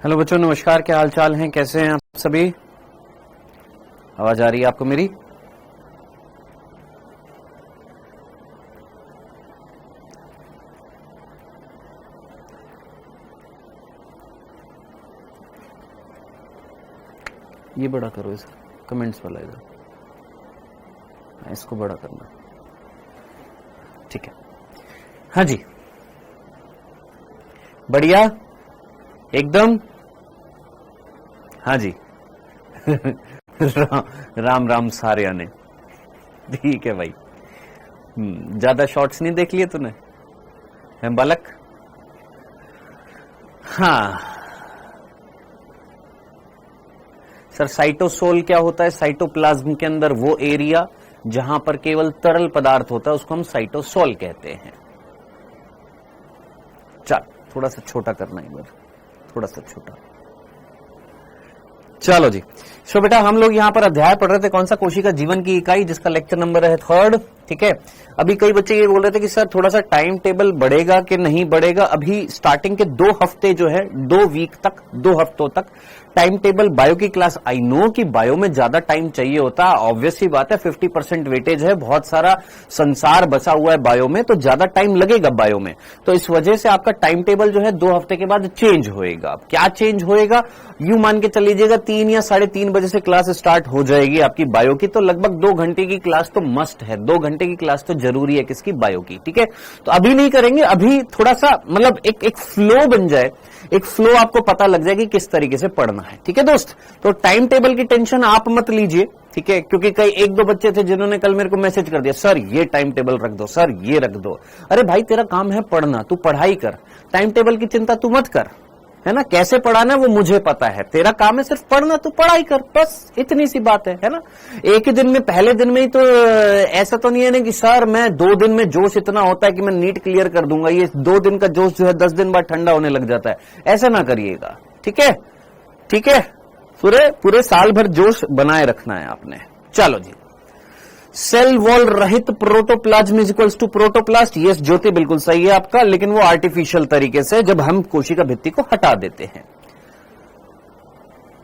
Hello बच्चों, नमस्कार। क्या हाल चाल हैं, कैसे हैं आप सभी? आवाज आ रही है आपको मेरी? ये बड़ा करो, इस कमेंट्स वाला इधर, इसको बड़ा करना। ठीक है, हाँ जी, बढ़िया एकदम। हाँ जी राम राम सारे आने। ठीक है भाई। ज्यादा शॉर्ट्स नहीं देख लिए तूने, है बालक? हाँ सर, साइटोसोल क्या होता है? साइटोप्लाज्म के अंदर वो एरिया जहां पर केवल तरल पदार्थ होता है उसको हम साइटोसोल कहते हैं। चल थोड़ा सा छोटा करना एक बार, थोड़ा सा छोटा। चलो जी। सो बेटा, हम लोग यहाँ पर अध्याय पढ़ रहे थे, कौन सा? कोशिका जीवन की इकाई, जिसका लेक्चर नंबर है 3। ठीक है, अभी कई बच्चे ये बोल रहे थे कि सर थोड़ा सा टाइम टेबल बढ़ेगा कि नहीं बढ़ेगा। अभी स्टार्टिंग के 2 हफ्ते जो है, 2 वीक तक, 2 हफ्तों तक टाइम टेबल बायो की क्लास। आई नो कि बायो में ज्यादा टाइम चाहिए होता है, ऑब्वियस सी बात है, 50% वेटेज है, बहुत सारा संसार बसा हुआ है बायो में, तो ज्यादा टाइम लगेगा बायो में। तो इस वजह से आपका टाइम टेबल जो है 2 हफ्ते के बाद चेंज होएगा। क्या चेंज होएगा? यूं मान के चल लीजिएगा 3 या 3:30 बजे से क्लास स्टार्ट हो जाएगी आपकी बायो की। तो लगभग 2 घंटे की क्लास तो मस्ट है, 2 घंटे की क्लास तो जरूरी है किसकी? बायो की। ठीक है, तो अभी नहीं करेंगे, अभी थोड़ा सा मतलब एक फ्लो बन जाए, एक फ्लो आपको पता लग जाएगी किस तरीके से पढ़ना है। ठीक है दोस्त, तो टाइम टेबल की टेंशन आप मत लीजिए, ठीक है, क्योंकि कई 1-2 बच्चे थे जिन्होंने कल मेरे को मैसेज कर दिया, सर ये टाइम टेबल रख दो, सर ये रख दो। अरे भाई, तेरा काम है पढ़ना, तू पढ़ाई कर, टाइम टेबल की चिंता तू मत कर, है ना? कैसे पढ़ाना है वो मुझे पता है, तेरा काम है सिर्फ पढ़ना, तू पढ़ाई कर, बस इतनी सी बात है ना? एक ही दिन में, पहले दिन में ही तो ऐसा तो नहीं है ना कि सर मैं 2 दिन में जोश इतना होता है कि मैं नीट क्लियर कर दूंगा। ये 2 दिन का जोश जो है 10 दिन बाद ठंडा होने लग जाता है, ऐसा ना करिएगा। ठीक है, ठीक है, पूरे साल भर जोश बनाए रखना है आपने। चलो जी। सेल वॉल रहित protoplasm is equals to protoplast. Yes Jyoti, बिल्कुल सही है आपका, लेकिन वो आर्टिफिशियल तरीके से, जब हम कोशिका भित्ति को हटा देते हैं।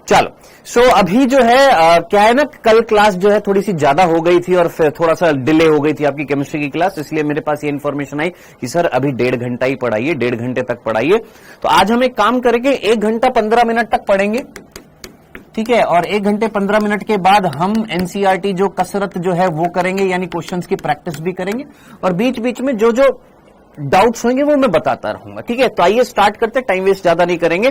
चलो, सो अभी जो है क्या है ना, कल क्लास जो है थोड़ी सी ज्यादा हो गई थी और फिर थोड़ा सा डिले हो गई थी आपकी केमिस्ट्री की क्लास, इसलिए मेरे पास ये इन्फॉर्मेशन आई कि सर अभी 1.5 घंटा ही पढ़ाइए, 1.5 घंटे तक पढ़ाइए। तो आज हम एक काम करेंगे, 1 घंटा 15 मिनट तक पढ़ेंगे, ठीक है, और 1 घंटे 15 मिनट के बाद हम एनसीईआरटी जो कसरत जो है वो करेंगे, यानी क्वेश्चंस की प्रैक्टिस भी करेंगे, और बीच बीच में जो जो डाउट्स होंगे वो मैं बताता रहूंगा। ठीक है, तो आइए स्टार्ट करते, टाइम वेस्ट ज्यादा नहीं करेंगे।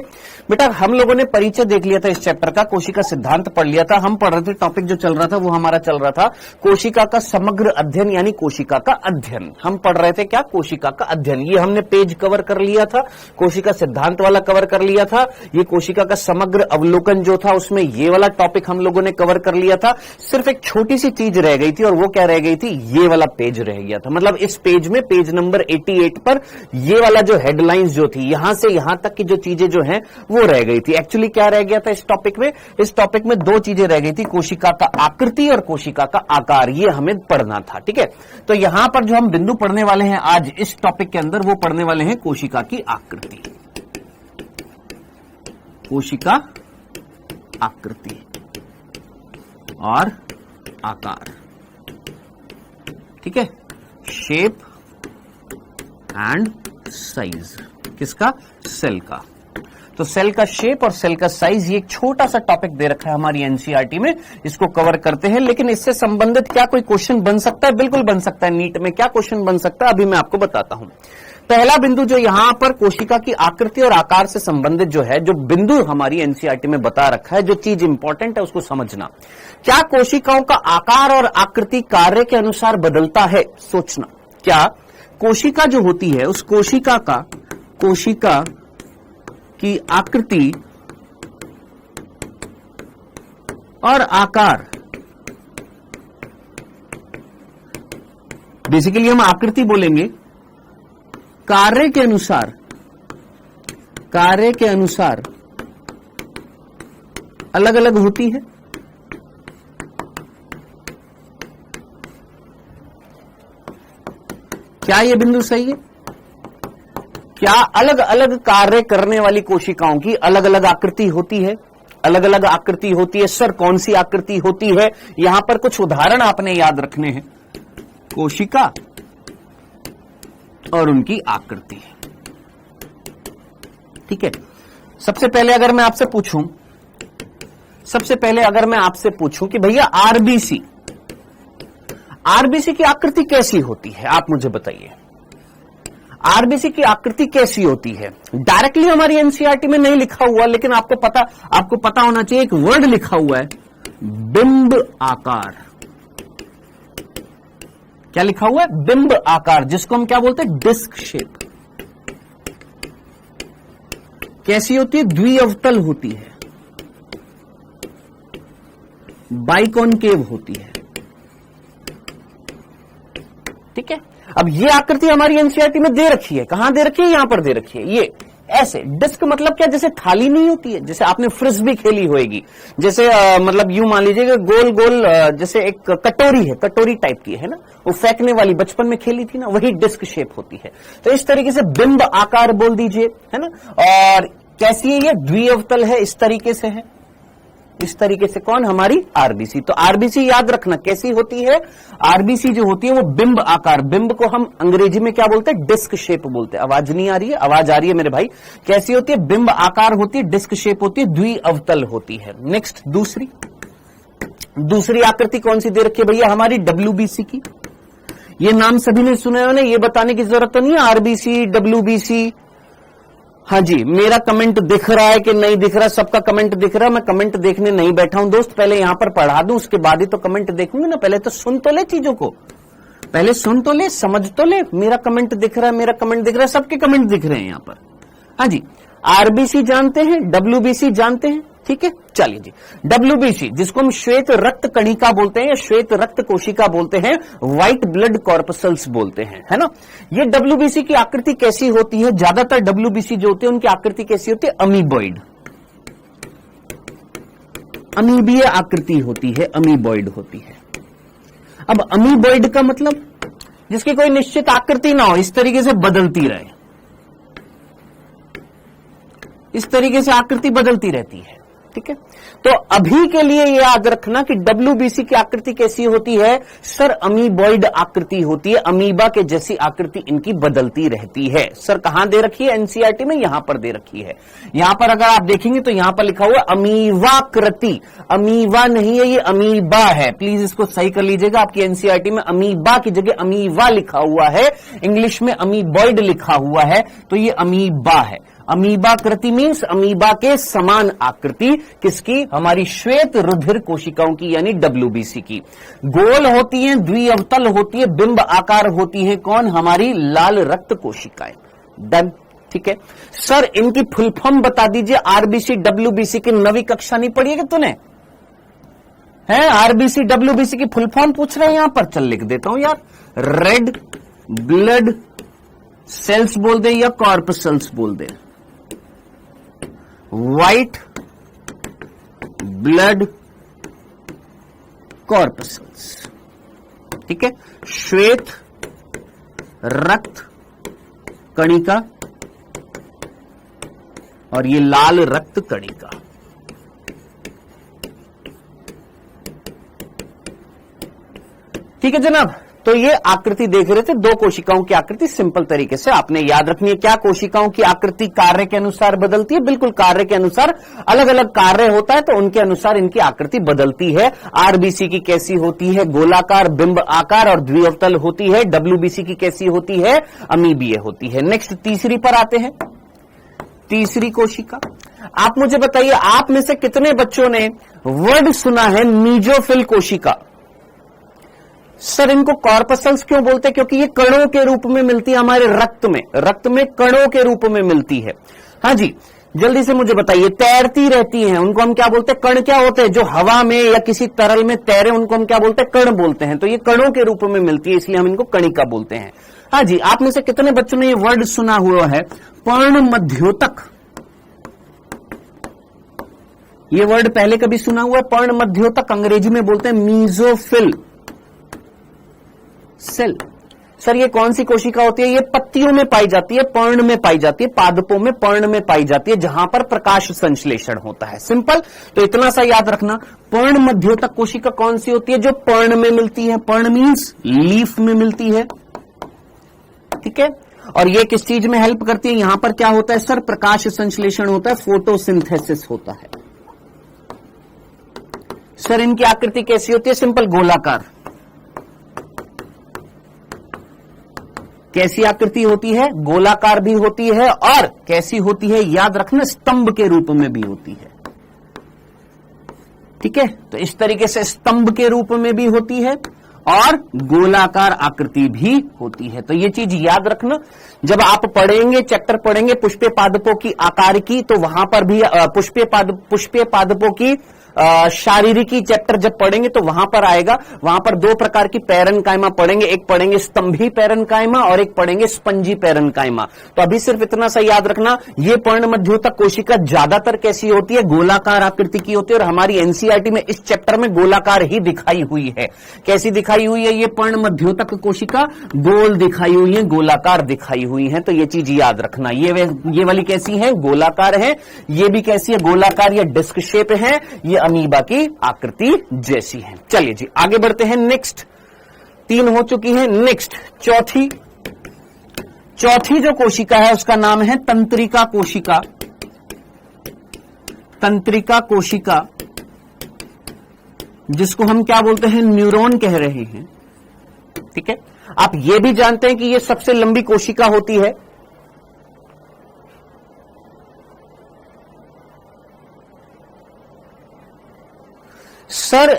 बेटा, हम लोगों ने परिचय देख लिया था इस चैप्टर का, कोशिका सिद्धांत पढ़ लिया था। हम पढ़ रहे थे, टॉपिक जो चल रहा था वो हमारा चल रहा था कोशिका का समग्र अध्ययन, यानी कोशिका का अध्ययन। हम पढ़ रहे थे क्या? कोशिका का अध्ययन। ये हमने पेज कवर कर लिया था, कोशिका सिद्धांत वाला कवर कर लिया था। ये कोशिका का समग्र अवलोकन जो था उसमें ये वाला टॉपिक हम लोगों ने कवर कर लिया था। सिर्फ एक छोटी सी चीज रह गई थी, और वो क्या रह गई थी? ये वाला पेज रह गया था। मतलब इस पेज में, पेज नंबर 88 पर ये वाला जो हेडलाइंस जो थी, यहां से यहां तक की जो चीजें जो हैं वो रह गई थी। एक्चुअली क्या रह गया था इस टॉपिक में? इस टॉपिक में 2 चीजें रह गई थी, कोशिका का आकृति और कोशिका का आकार। ये हमें पढ़ना था। ठीक है, तो यहां पर जो हम बिंदु पढ़ने वाले हैं आज इस टॉपिक के अंदर, वो पढ़ने वाले हैं कोशिका की आकृति, कोशिका आकृति और आकार। ठीक है, शेप एंड साइज, किसका? सेल का। तो सेल का शेप और सेल का साइज, ये एक छोटा सा टॉपिक दे रखा है हमारी एनसीईआरटी में, इसको कवर करते हैं। लेकिन इससे संबंधित क्या कोई क्वेश्चन बन सकता है? बिल्कुल बन सकता है। नीट में क्या क्वेश्चन बन सकता है, अभी मैं आपको बताता हूं। पहला बिंदु जो यहां पर कोशिका की आकृति और आकार से संबंधित जो है, जो बिंदु हमारी एनसीईआरटी में बता रखा है, जो चीज इंपॉर्टेंट है उसको समझना। क्या कोशिकाओं का आकार और आकृति कार्य के अनुसार बदलता है? सोचना। क्या कोशिका जो होती है, उस कोशिका की आकृति और आकार, बेसिकली हम आकृति बोलेंगे, कार्य के अनुसार अलग अलग होती है। क्या यह बिंदु सही है? क्या अलग अलग कार्य करने वाली कोशिकाओं की अलग अलग आकृति होती है? अलग अलग आकृति होती है। सर कौन सी आकृति होती है? यहां पर कुछ उदाहरण आपने याद रखने हैं, कोशिका और उनकी आकृति। ठीक है, सबसे पहले अगर मैं आपसे पूछूं कि भैया आरबीसी की आकृति कैसी होती है, आप मुझे बताइए। आरबीसी की आकृति कैसी होती है? डायरेक्टली हमारी एनसीईआरटी में नहीं लिखा हुआ, लेकिन आपको पता होना चाहिए, एक वर्ड लिखा हुआ है, बिंब आकार। क्या लिखा हुआ है? बिंब आकार, जिसको हम क्या बोलते हैं? Disc shape. कैसी होती है? द्विअवतल होती है, बाइकॉनकेव होती है। ठीक है, अब ये आकृति हमारी एनसीईआरटी में दे रखी है। कहां दे रखी है? यहां पर दे रखी है। ये ऐसे डिस्क मतलब क्या? जैसे थाली नहीं होती है, जैसे आपने फ्रिस्बी खेली होगी, जैसे मतलब यूं मान लीजिए गोल गोल जैसे एक कटोरी है, कटोरी टाइप की है ना, वो फेंकने वाली बचपन में खेली थी ना, वही डिस्क शेप होती है। तो इस तरीके से बिंब आकार बोल दीजिए, है ना। और कैसी है ये? द्विअवतल है, इस तरीके से है, इस तरीके से। कौन? हमारी आरबीसी। तो आरबीसी याद रखना कैसी होती है? आरबीसी जो होती है वो बिंब आकार, बिंब को हम अंग्रेजी में क्या बोलते हैं? डिस्क शेप बोलते हैं। आवाज नहीं आ रही है? आवाज आ रही है मेरे भाई। कैसी होती है? बिंब आकार होती है, डिस्क शेप होती है, द्विअवतल होती है। नेक्स्ट, दूसरी आकृति कौन सी दे रखी है भैया? हमारी डब्ल्यूबीसी की। ये नाम सभी ने सुने हो ना, ये बताने की जरूरत तो नहीं है। RBC, WBC. हाँ जी, मेरा कमेंट दिख रहा है कि नहीं दिख रहा? सबका कमेंट दिख रहा है। मैं कमेंट देखने नहीं बैठा हूं दोस्त, पहले यहां पर पढ़ा दूं, उसके बाद ही तो कमेंट देखूंगी ना। पहले तो सुन तो ले चीजों को, पहले सुन तो ले, समझ तो ले। मेरा कमेंट दिख रहा है, मेरा कमेंट दिख रहा है, सबके कमेंट दिख रहे हैं यहां पर। हाँ जी, आरबीसी जानते हैं, डब्ल्यूबीसी जानते हैं। ठीक है, चलिए जी। डब्ल्यूबीसी जिसको हम श्वेत रक्त कणिका बोलते हैं या श्वेत रक्त कोशिका बोलते हैं, व्हाइट ब्लड कॉर्पसल्स बोलते हैं, है ना। ये डब्ल्यूबीसी की आकृति कैसी होती है? ज्यादातर डब्ल्यूबीसी जो होती है उनकी आकृति कैसी होती है? अमीबॉइड, अमीबीय आकृति होती है, अमीबॉइड होती है। अब अमीबॉइड का मतलब जिसकी कोई निश्चित आकृति ना हो, इस तरीके से बदलती रहे, इस तरीके से आकृति बदलती रहती है। ठीक है, तो अभी के लिए ये याद रखना कि डब्ल्यूबीसी की आकृति कैसी होती है? सर अमीबॉइड आकृति होती है, अमीबा के जैसी आकृति इनकी बदलती रहती है। सर कहां दे रखी है? एनसीईआरटी में यहां पर दे रखी है। यहां पर अगर आप देखेंगे तो यहां पर लिखा हुआ अमीवाकृति, अमीवा नहीं है, ये अमीबा है। प्लीज इसको सही कर लीजिएगा, आपकी एनसीईआरटी में अमीबा की जगह अमीवा लिखा हुआ है, इंग्लिश में अमीबॉइड लिखा हुआ है, तो ये अमीबा है। अमीबाकृति मीन्स अमीबा के समान आकृति, किसकी? हमारी श्वेत रुधिर कोशिकाओं की, यानी डब्ल्यूबीसी की। गोल होती हैं, द्विअवतल होती है, बिंब आकार होती है। कौन? हमारी लाल रक्त कोशिकाएं। डन। ठीक है सर, इनकी फुल फॉर्म बता दीजिए। आरबीसी डब्ल्यूबीसी की नवी कक्षा नहीं पढ़ी है कि तूने? है आरबीसी डब्ल्यूबीसी की फुल फॉर्म पूछ रहे हैं यहां पर। चल लिख देता हूं यार, रेड ब्लड सेल्स बोल दे या कॉर्पसल्स बोल दे। White blood corpuscles. ठीक है, श्वेत रक्त कणिका और ये लाल रक्त कणिका। ठीक है जनाब, तो ये आकृति देख रहे थे, दो कोशिकाओं की आकृति सिंपल तरीके से आपने याद रखनी है। क्या कोशिकाओं की आकृति कार्य के अनुसार बदलती है? बिल्कुल, कार्य के अनुसार, अलग अलग कार्य होता है तो उनके अनुसार इनकी आकृति बदलती है। आरबीसी की कैसी होती है? गोलाकार, बिंब आकार और द्विअवतल होती है। डब्ल्यूबीसी की कैसी होती है? अमीबीय होती है। नेक्स्ट, तीसरी पर आते हैं। तीसरी कोशिका, आप मुझे बताइए, आप में से कितने बच्चों ने वर्ड सुना है मीजोफिल कोशिका? सर इनको कॉर्पसल्स क्यों बोलते हैं? क्योंकि ये कणों के रूप में मिलती है हमारे रक्त में, रक्त में कणों के रूप में मिलती है। हाँ जी, जल्दी से मुझे बताइए। तैरती रहती हैं, उनको हम क्या बोलते हैं? कण। क्या होते हैं? जो हवा में या किसी तरल में तैरे, उनको हम क्या बोलते हैं? कण बोलते हैं। तो ये कणों के रूप में मिलती है, इसलिए हम इनको कणिका बोलते हैं। हाँ जी, आप में से कितने बच्चों ने ये वर्ड सुना हुआ है, पर्णमध्योतक? ये वर्ड पहले कभी सुना हुआ है? पर्णमध्योतक अंग्रेजी में बोलते हैं मीजोफिल सेल। सर ये कौन सी कोशिका होती है? ये पत्ती अस्थियों में पाई जाती है, पर्ण में पाई जाती है, पादपों में, पर्ण में पाई जाती है, जहां पर प्रकाश संश्लेषण होता है। सिंपल। तो इतना सा याद रखना, पर्ण मध्योतक कोशिका कौन सी होती है? जो पर्ण में मिलती है। पर्ण मीन्स लीफ में मिलती है, ठीक है। और ये किस चीज में हेल्प करती है? यहां पर क्या होता है सर? प्रकाश संश्लेषण होता है, फोटोसिंथेसिस होता है। सर इनकी आकृति कैसी होती है? सिंपल, गोलाकार। कैसी आकृति होती है? गोलाकार भी होती है। और कैसी होती है? याद रखना, स्तंभ के रूप में भी होती है, ठीक है। तो इस तरीके से स्तंभ के रूप में भी होती है और गोलाकार आकृति भी होती है। तो ये चीज याद रखना, जब आप पढ़ेंगे, चैप्टर पढ़ेंगे पुष्पीय पादपों की आकार की, तो वहां पर भी पुष्पीय पादपों की शारीरिकी चैप्टर जब पढ़ेंगे तो वहां पर आएगा। वहां पर दो प्रकार की पैरनकाइमा पढ़ेंगे, एक पढ़ेंगे स्तंभी पैरनकाइमा और एक पढ़ेंगे स्पंजी पैरनकाइमा। तो अभी सिर्फ इतना सा याद रखना, ये पर्ण मध्योतक कोशिका ज्यादातर कैसी होती है? गोलाकार आकृति की होती है। और हमारी एनसीईआरटी में इस चैप्टर में गोलाकार ही दिखाई हुई है। कैसी दिखाई हुई है? ये पर्ण मध्योतक कोशिका गोल दिखाई हुई है, गोलाकार दिखाई हुई है। तो ये चीज याद रखना, ये वाली कैसी है? गोलाकार है। ये भी कैसी है? गोलाकार या डिस्क शेप है। ये अमीबा की आकृति जैसी है। चलिए जी आगे बढ़ते हैं। नेक्स्ट 3 हो चुकी है। नेक्स्ट चौथी जो कोशिका है उसका नाम है तंत्रिका कोशिका। तंत्रिका कोशिका, जिसको हम क्या बोलते हैं? न्यूरॉन कह रहे हैं, ठीक है। आप ये भी जानते हैं कि ये सबसे लंबी कोशिका होती है। सर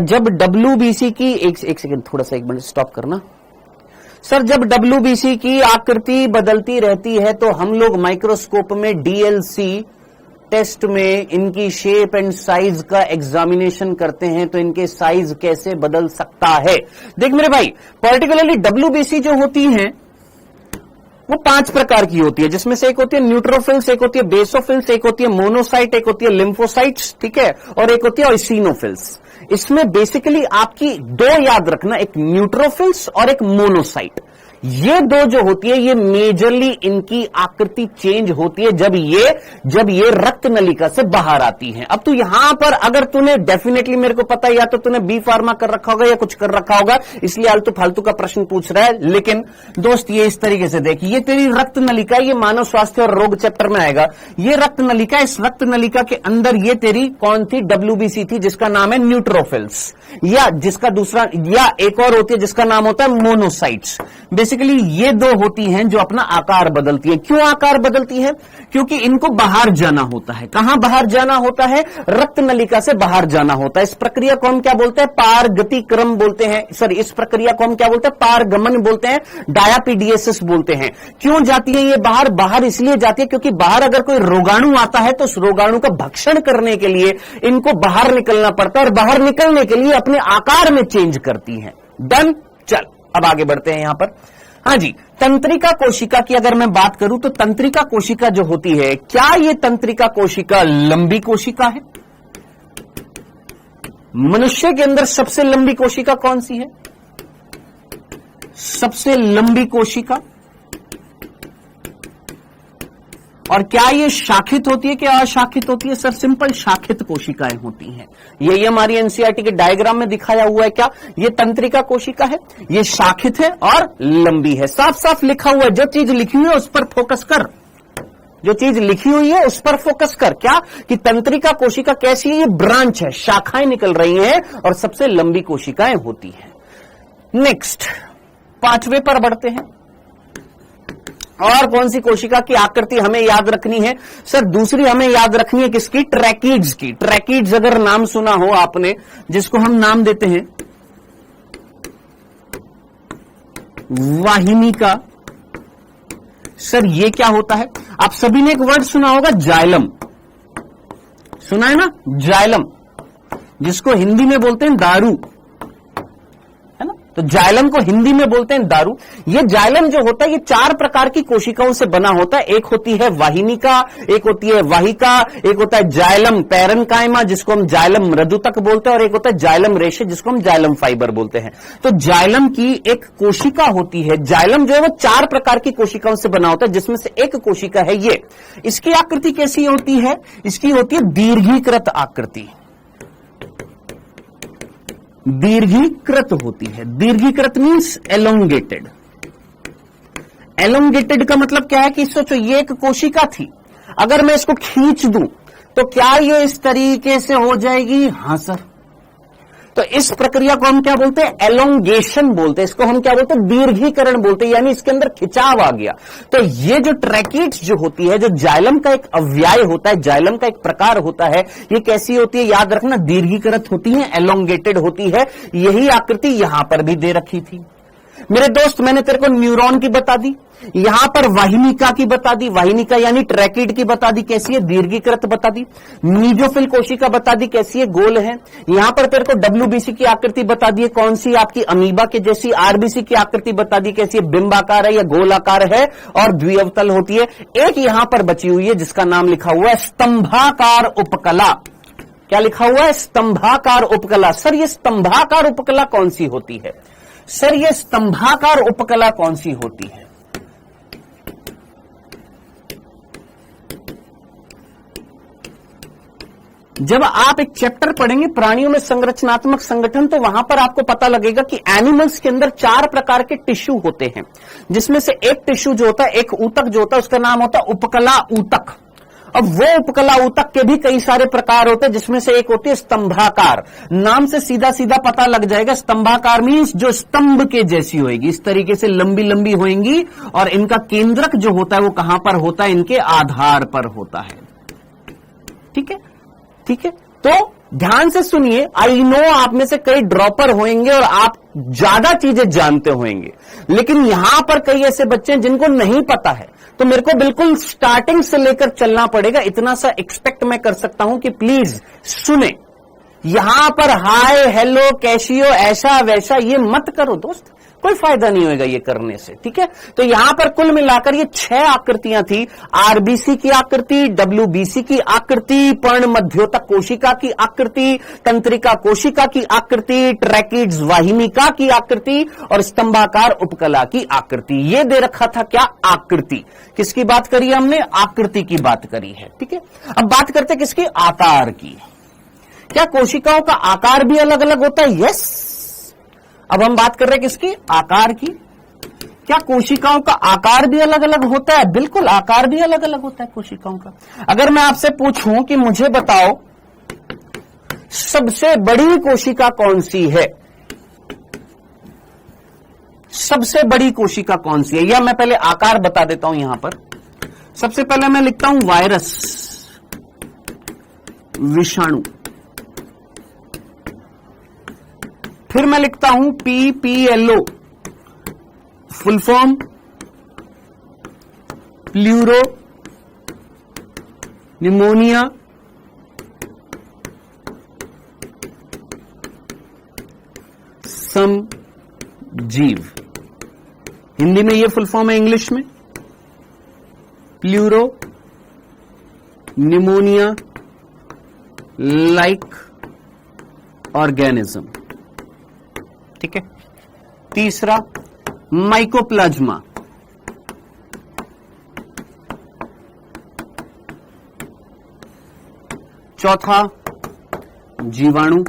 जब डब्ल्यूबीसी की एक सेकंड, थोड़ा सा 1 मिनट स्टॉप करना। सर जब डब्ल्यूबीसी की आकृति बदलती रहती है तो हम लोग माइक्रोस्कोप में डीएलसी टेस्ट में इनकी शेप एंड साइज का एग्जामिनेशन करते हैं। तो इनके साइज कैसे बदल सकता है? देख मेरे भाई, पर्टिकुलरली डब्ल्यूबीसी जो होती है वो 5 प्रकार की होती है, जिसमें से एक होती है न्यूट्रोफिल्स, एक होती है बेसोफिल्स, एक होती है मोनोसाइट, एक होती है लिम्फोसाइट्स, ठीक है, और एक होती है ऑइसिनोफिल्स। इसमें बेसिकली आपकी 2 याद रखना, एक न्यूट्रोफिल्स और एक मोनोसाइट। ये 2 जो होती है, ये मेजरली इनकी आकृति चेंज होती है जब ये रक्त नलिका से बाहर आती है। अब तू यहां पर अगर तूने डेफिनेटली, मेरे को पता है, या तो तूने बी फार्मा कर रखा होगा या कुछ कर रखा होगा, इसलिए आलतू फालतू का प्रश्न पूछ रहा है। लेकिन दोस्त ये इस तरीके से देख, ये तेरी रक्त नलिका, ये मानव स्वास्थ्य और रोग चैप्टर में आएगा। ये रक्त नलिका, इस रक्त नलिका के अंदर ये तेरी कौन थी? डब्ल्यूबीसी थी, जिसका नाम है न्यूट्रोफिल्स, या जिसका दूसरा, या एक और होती है जिसका नाम होता है मोनोसाइट्स। बेसिकली ये 2 होती हैं जो अपना आकार बदलती है। क्यों आकार बदलती है? क्योंकि इनको बाहर जाना होता है। कहां बाहर जाना होता है? रक्त नलिका से बाहर जाना होता है। इस प्रक्रिया को हम क्या बोलते हैं? पारगतिक्रम बोलते हैं। सॉरी, इस प्रक्रिया को हम क्या बोलते हैं? पारगमन बोलते हैं, डायापीडियसिस बोलते हैं। क्यों जाती है ये बाहर? बाहर इसलिए जाती है क्योंकि बाहर अगर कोई रोगाणु आता है तो उस रोगाणु का भक्षण करने के लिए इनको बाहर निकलना पड़ता है, और बाहर निकलने के लिए अपने आकार में चेंज करती है। डन। चल अब आगे बढ़ते हैं यहां पर। हाँ जी, तंत्रिका कोशिका की अगर मैं बात करूं तो तंत्रिका कोशिका जो होती है, क्या ये तंत्रिका कोशिका लंबी कोशिका है? मनुष्य के अंदर सबसे लंबी कोशिका कौन सी है? सबसे लंबी कोशिका। और क्या ये शाखित होती है कि अशाखित होती है? सर सिंपल, शाखित कोशिकाएं होती हैं। यही हमारी एनसीईआरटी के डायग्राम में दिखाया हुआ है। क्या ये तंत्रिका कोशिका है? ये शाखित है और लंबी है। साफ साफ लिखा हुआ है। जो चीज लिखी हुई है उस पर फोकस कर, जो चीज लिखी हुई है उस पर फोकस कर। क्या कि तंत्रिका कोशिका कैसी है? ये ब्रांच है, शाखाएं निकल रही हैं और सबसे लंबी कोशिकाएं होती हैं। नेक्स्ट 5वें पर बढ़ते हैं। और कौन सी कोशिका की आकृति हमें याद रखनी है? सर दूसरी हमें याद रखनी है किसकी? ट्रैकीड्स की। ट्रैकीड्स अगर नाम सुना हो आपने, जिसको हम नाम देते हैं वाहिनी का। सर ये क्या होता है? आप सभी ने एक वर्ड सुना होगा, जाइलम। सुना है ना? जाइलम, जिसको हिंदी में बोलते हैं दारू, है ना? तो जाइलम को हिंदी में बोलते हैं दारू। ये जाइलम जो होता है ये 4 प्रकार की कोशिकाओं से बना होता है। एक होती है वाहिनिका, एक होती है वाहिका, एक होता है जाइलम पैरेन्काइमा जिसको हम जाइलम मृदुतक बोलते हैं, और एक होता है जाइलम रेशे जिसको हम जाइलम फाइबर बोलते हैं। तो जाइलम की एक कोशिका होती है। जाइलम जो है वो 4 प्रकार की कोशिकाओं से बना होता है, जिसमें से एक कोशिका है ये। इसकी आकृति कैसी होती है? इसकी होती है दीर्घीकृत आकृति, दीर्घीकृत होती है। दीर्घीकृत मीन्स एलोंगेटेड। एलोंगेटेड का मतलब क्या है कि सोचो ये एक कोशिका थी, अगर मैं इसको खींच दूं तो क्या ये इस तरीके से हो जाएगी? हां सर। तो इस प्रक्रिया को हम क्या बोलते हैं? एलोंगेशन बोलते हैं। इसको हम क्या बोलते हैं? दीर्घीकरण बोलते हैं, यानी इसके अंदर खिंचाव आ गया। तो ये जो ट्रैकीड्स जो होती है, जो जाइलम का एक अव्याय होता है, जाइलम का एक प्रकार होता है, ये कैसी होती है? याद रखना, दीर्घीकृत होती है, एलोंगेटेड होती है। यही आकृति यहां पर भी दे रखी थी मेरे दोस्त। मैंने तेरे को न्यूरॉन की बता दी, यहां पर वाहिनिका की बता दी, वाहिनिका यानी ट्रैकिड की बता दी, कैसी है? दीर्घीकृत बता दी। मीजोफिल कोशिका बता दी, कैसी है? गोल है। यहां पर तेरे को डब्ल्यूबीसी की आकृति बता दी है, कौन सी? आपकी अमीबा के जैसी। आरबीसी की आकृति बता दी, कैसी है? बिंबाकार है या गोलाकार है और द्विअवतल होती है। एक यहां पर बची हुई है जिसका नाम लिखा हुआ है स्तंभाकार उपकला। क्या लिखा हुआ है? स्तंभाकार उपकला। सर ये स्तंभाकार उपकला कौन सी होती है? सर ये स्तंभाकार उपकला कौन सी होती है? जब आप एक चैप्टर पढ़ेंगे प्राणियों में संरचनात्मक संगठन, तो वहां पर आपको पता लगेगा कि एनिमल्स के अंदर 4 प्रकार के टिश्यू होते हैं, जिसमें से एक टिश्यू जो होता है, एक ऊतक जो होता है, उसका नाम होता है उपकला ऊतक। अब वो उपकला ऊतक के भी कई सारे प्रकार होते हैं, जिसमें से एक होती है स्तंभाकार। नाम से सीधा सीधा पता लग जाएगा, स्तंभाकार मीन्स जो स्तंभ के जैसी होगी, इस तरीके से लंबी लंबी होंगी, और इनका केंद्रक जो होता है वो कहां पर होता है? इनके आधार पर होता है। ठीक है, ठीक है। तो ध्यान से सुनिए, आई नो आप में से कई ड्रॉपर होंगे और आप ज्यादा चीजें जानते होंगे, लेकिन यहां पर कई ऐसे बच्चे हैं जिनको नहीं पता है, तो मेरे को बिल्कुल स्टार्टिंग से लेकर चलना पड़ेगा। इतना सा एक्सपेक्ट मैं कर सकता हूं कि प्लीज सुने। यहां पर हाय हेलो कैशियो ऐसा वैसा ये मत करो दोस्त, कोई फायदा नहीं होगा ये करने से। ठीक है, तो यहां पर कुल मिलाकर ये 6 आकृतियां थी। आरबीसी की आकृति, डब्ल्यूबीसी की आकृति, पर्ण मध्योतक कोशिका की आकृति, तंत्रिका कोशिका की आकृति, ट्रैकिड्स वाहिनिका की आकृति और स्तंभाकार उपकला की आकृति। ये दे रखा था क्या? आकृति। किसकी बात करी हमने? आकृति की बात करी है। ठीक है, अब बात करते किसकी? आकार की। क्या कोशिकाओं का आकार भी अलग अलग होता है? यस। अब हम बात कर रहे हैं किसकी? आकार की। क्या कोशिकाओं का आकार भी अलग अलग होता है? बिल्कुल, आकार भी अलग अलग होता है कोशिकाओं का। अगर मैं आपसे पूछूं कि मुझे बताओ सबसे बड़ी कोशिका कौन सी है, सबसे बड़ी कोशिका कौन सी है, या मैं पहले आकार बता देता हूं। यहां पर सबसे पहले मैं लिखता हूं वायरस, विषाणु। फिर मैं लिखता हूं PPLO, full form pleuro pneumonia सम जीव। हिंदी में ये फुल फॉर्म है, इंग्लिश में प्लूरो निमोनिया लाइक ऑर्गेनिज्म। ठीक है, तीसरा माइकोप्लाज्मा, चौथा जीवाणु,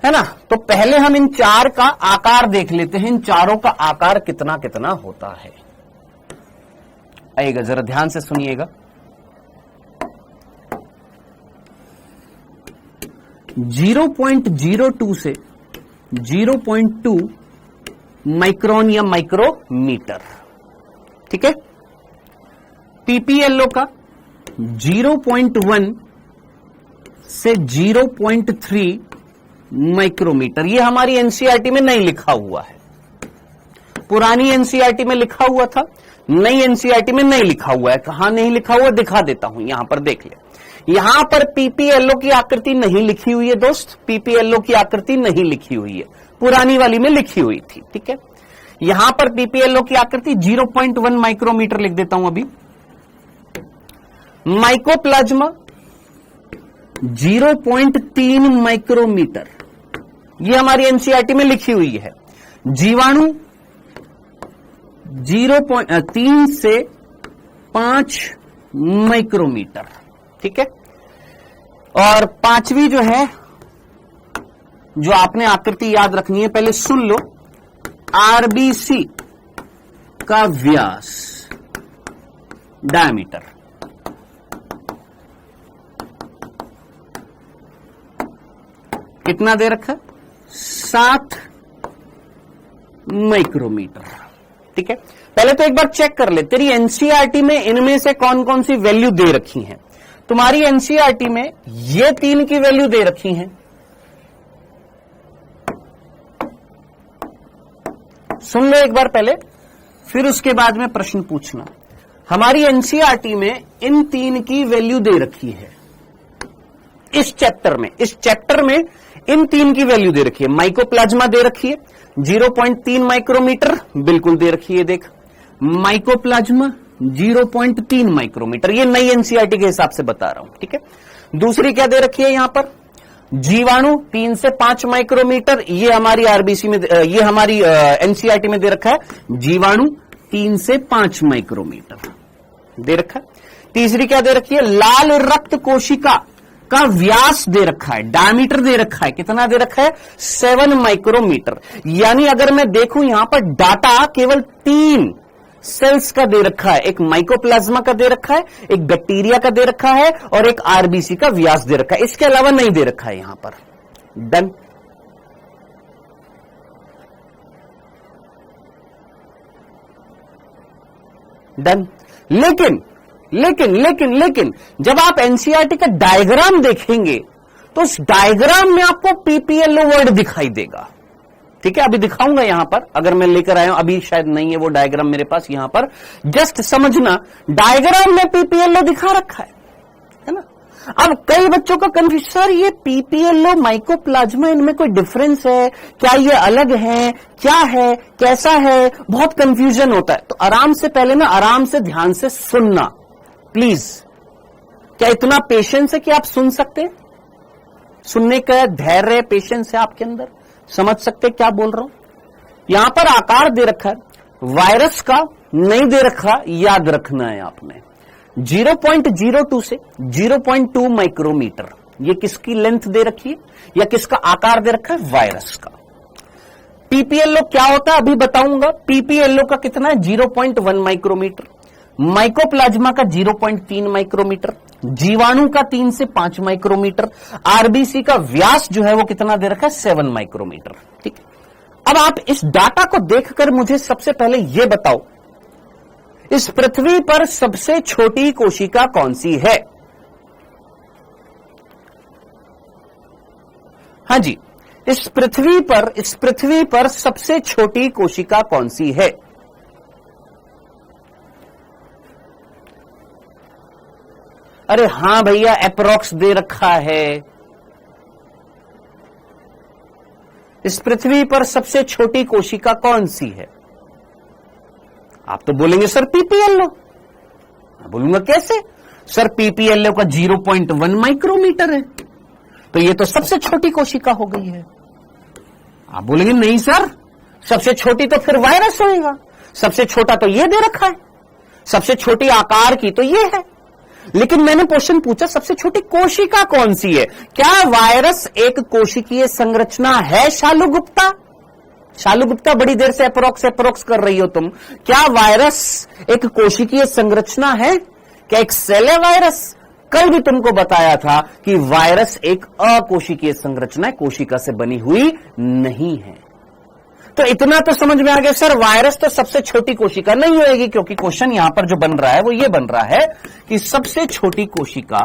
है ना। तो पहले हम इन 4 का आकार देख लेते हैं, इन चारों का आकार कितना कितना होता है। आइएगा, जरा ध्यान से सुनिएगा। 0.02 से 0.2 माइक्रोन या माइक्रोमीटर। ठीक है, PPLO का 0.1 से 0.3 माइक्रोमीटर। ये हमारी एनसीईआरटी में नहीं लिखा हुआ है, पुरानी एनसीईआरटी में लिखा हुआ था, नई एनसीईआरटी में नहीं लिखा हुआ है। कहां नहीं लिखा हुआ दिखा देता हूं, यहां पर देख ले। यहां पर पीपीएलओ की आकृति नहीं लिखी हुई है दोस्त, पीपीएलओ की आकृति नहीं लिखी हुई है, पुरानी वाली में लिखी हुई थी, ठीक है। यहां पर पीपीएलओ की आकृति 0.1 माइक्रोमीटर लिख देता हूं अभी। माइकोप्लाज्मा 0.3 माइक्रोमीटर, ये हमारी एनसीईआरटी में लिखी हुई है। जीवाणु 0.3 से 5 माइक्रोमीटर, ठीक है। और पांचवी जो है, जो आपने आकृति याद रखनी है, पहले सुन लो, आरबीसी का व्यास, डायमीटर, कितना दे रखा है? 7 माइक्रोमीटर, ठीक है। पहले तो एक बार चेक कर ले, तेरी एनसीईआरटी में इनमें से कौन कौन सी वैल्यू दे रखी हैं। तुम्हारी एनसीईआरटी में ये 3 की वैल्यू दे रखी हैं। सुन लो एक बार पहले, फिर उसके बाद में प्रश्न पूछना। हमारी एनसीईआरटी में इन 3 की वैल्यू दे रखी है। इस चैप्टर में इन 3 की वैल्यू दे रखी है। माइकोप्लाज्मा दे रखी है 0.3 माइक्रोमीटर, बिल्कुल दे रखी है, देख। माइकोप्लाज्मा 0.3 माइक्रोमीटर, ये नई एनसीईआरटी के हिसाब से बता रहा हूं, ठीक है। दूसरी क्या दे रखी है यहां पर? जीवाणु 3 से 5 माइक्रोमीटर, ये हमारी आरबीसी में, ये हमारी एनसीईआरटी में दे रखा है। जीवाणु 3 से 5 माइक्रोमीटर दे रखा है। तीसरी क्या दे रखी है? लाल रक्त कोशिका का व्यास दे रखा है, डायमीटर दे रखा है। कितना दे रखा है? 7 माइक्रोमीटर। यानी अगर मैं देखूं यहां पर डाटा केवल 3 सेल्स का दे रखा है, एक माइकोप्लाज्मा का दे रखा है, एक बैक्टीरिया का दे रखा है और एक आरबीसी का व्यास दे रखा है। इसके अलावा नहीं दे रखा है यहां पर। डन। डन। लेकिन जब आप एनसीईआरटी का डायग्राम देखेंगे तो उस डायग्राम में आपको पीपीएलओ वर्ड दिखाई देगा, ठीक है। अभी दिखाऊंगा यहां पर, अगर मैं लेकर आया हूं, अभी शायद नहीं है वो डायग्राम मेरे पास। यहां पर जस्ट समझना, डायग्राम में पीपीएलओ दिखा रखा है ना। अब कई बच्चों का कंफ्यूज, सर ये पीपीएलओ माइकोप्लाज्मा, इनमें कोई डिफरेंस है क्या? ये अलग है क्या है, कैसा है? बहुत कंफ्यूजन होता है। तो आराम से पहले ना, आराम से ध्यान से सुनना प्लीज। क्या इतना पेशेंस है कि आप सुन सकते हैं? सुनने का धैर्य, पेशेंस है आपके अंदर? समझ सकते क्या बोल रहा हूं? यहां पर आकार दे रखा है, वायरस का नहीं दे रखा, याद रखना है आपने। 0.02 से 0.2 माइक्रोमीटर, ये किसकी लेंथ दे रखी है या किसका आकार दे रखा है? वायरस का। पीपीएलओ क्या होता है अभी बताऊंगा। पीपीएलओ का कितना है? 0.1 माइक्रोमीटर। माइकोप्लाज्मा का 0.3 माइक्रोमीटर। जीवाणु का 3 से 5 माइक्रोमीटर। आरबीसी का व्यास जो है वो कितना दे रखा है? 7 माइक्रोमीटर, ठीक है। अब आप इस डाटा को देखकर मुझे सबसे पहले यह बताओ, इस पृथ्वी पर सबसे छोटी कोशिका कौन सी है? हां जी, इस पृथ्वी पर सबसे छोटी कोशिका कौन सी है? अरे हां भैया, एप्रोक्स दे रखा है। इस पृथ्वी पर सबसे छोटी कोशिका कौन सी है? आप तो बोलेंगे सर पीपीएलओ। मैं बोलूंगा कैसे? सर पीपीएलओ का 0.1 माइक्रोमीटर है, तो ये तो सबसे छोटी कोशिका हो गई है। आप बोलेंगे नहीं सर, सबसे छोटी तो फिर वायरस होएगा, सबसे छोटा तो ये दे रखा है, सबसे छोटी आकार की तो ये है। लेकिन मैंने क्वेश्चन पूछा सबसे छोटी कोशिका कौन सी है? क्या वायरस एक कोशिकीय संरचना है? शालू गुप्ता बड़ी देर से अप्रोक्स कर रही हो तुम। क्या वायरस एक कोशिकीय संरचना है? क्या एक सेल है वायरस? कल भी तुमको बताया था कि वायरस एक अकोशिकीय संरचना है, कोशिका से बनी हुई नहीं है। तो इतना तो समझ में आ गया सर, वायरस तो सबसे छोटी कोशिका नहीं होगी, क्योंकि क्वेश्चन यहां पर जो बन रहा है वो ये बन रहा है कि सबसे छोटी कोशिका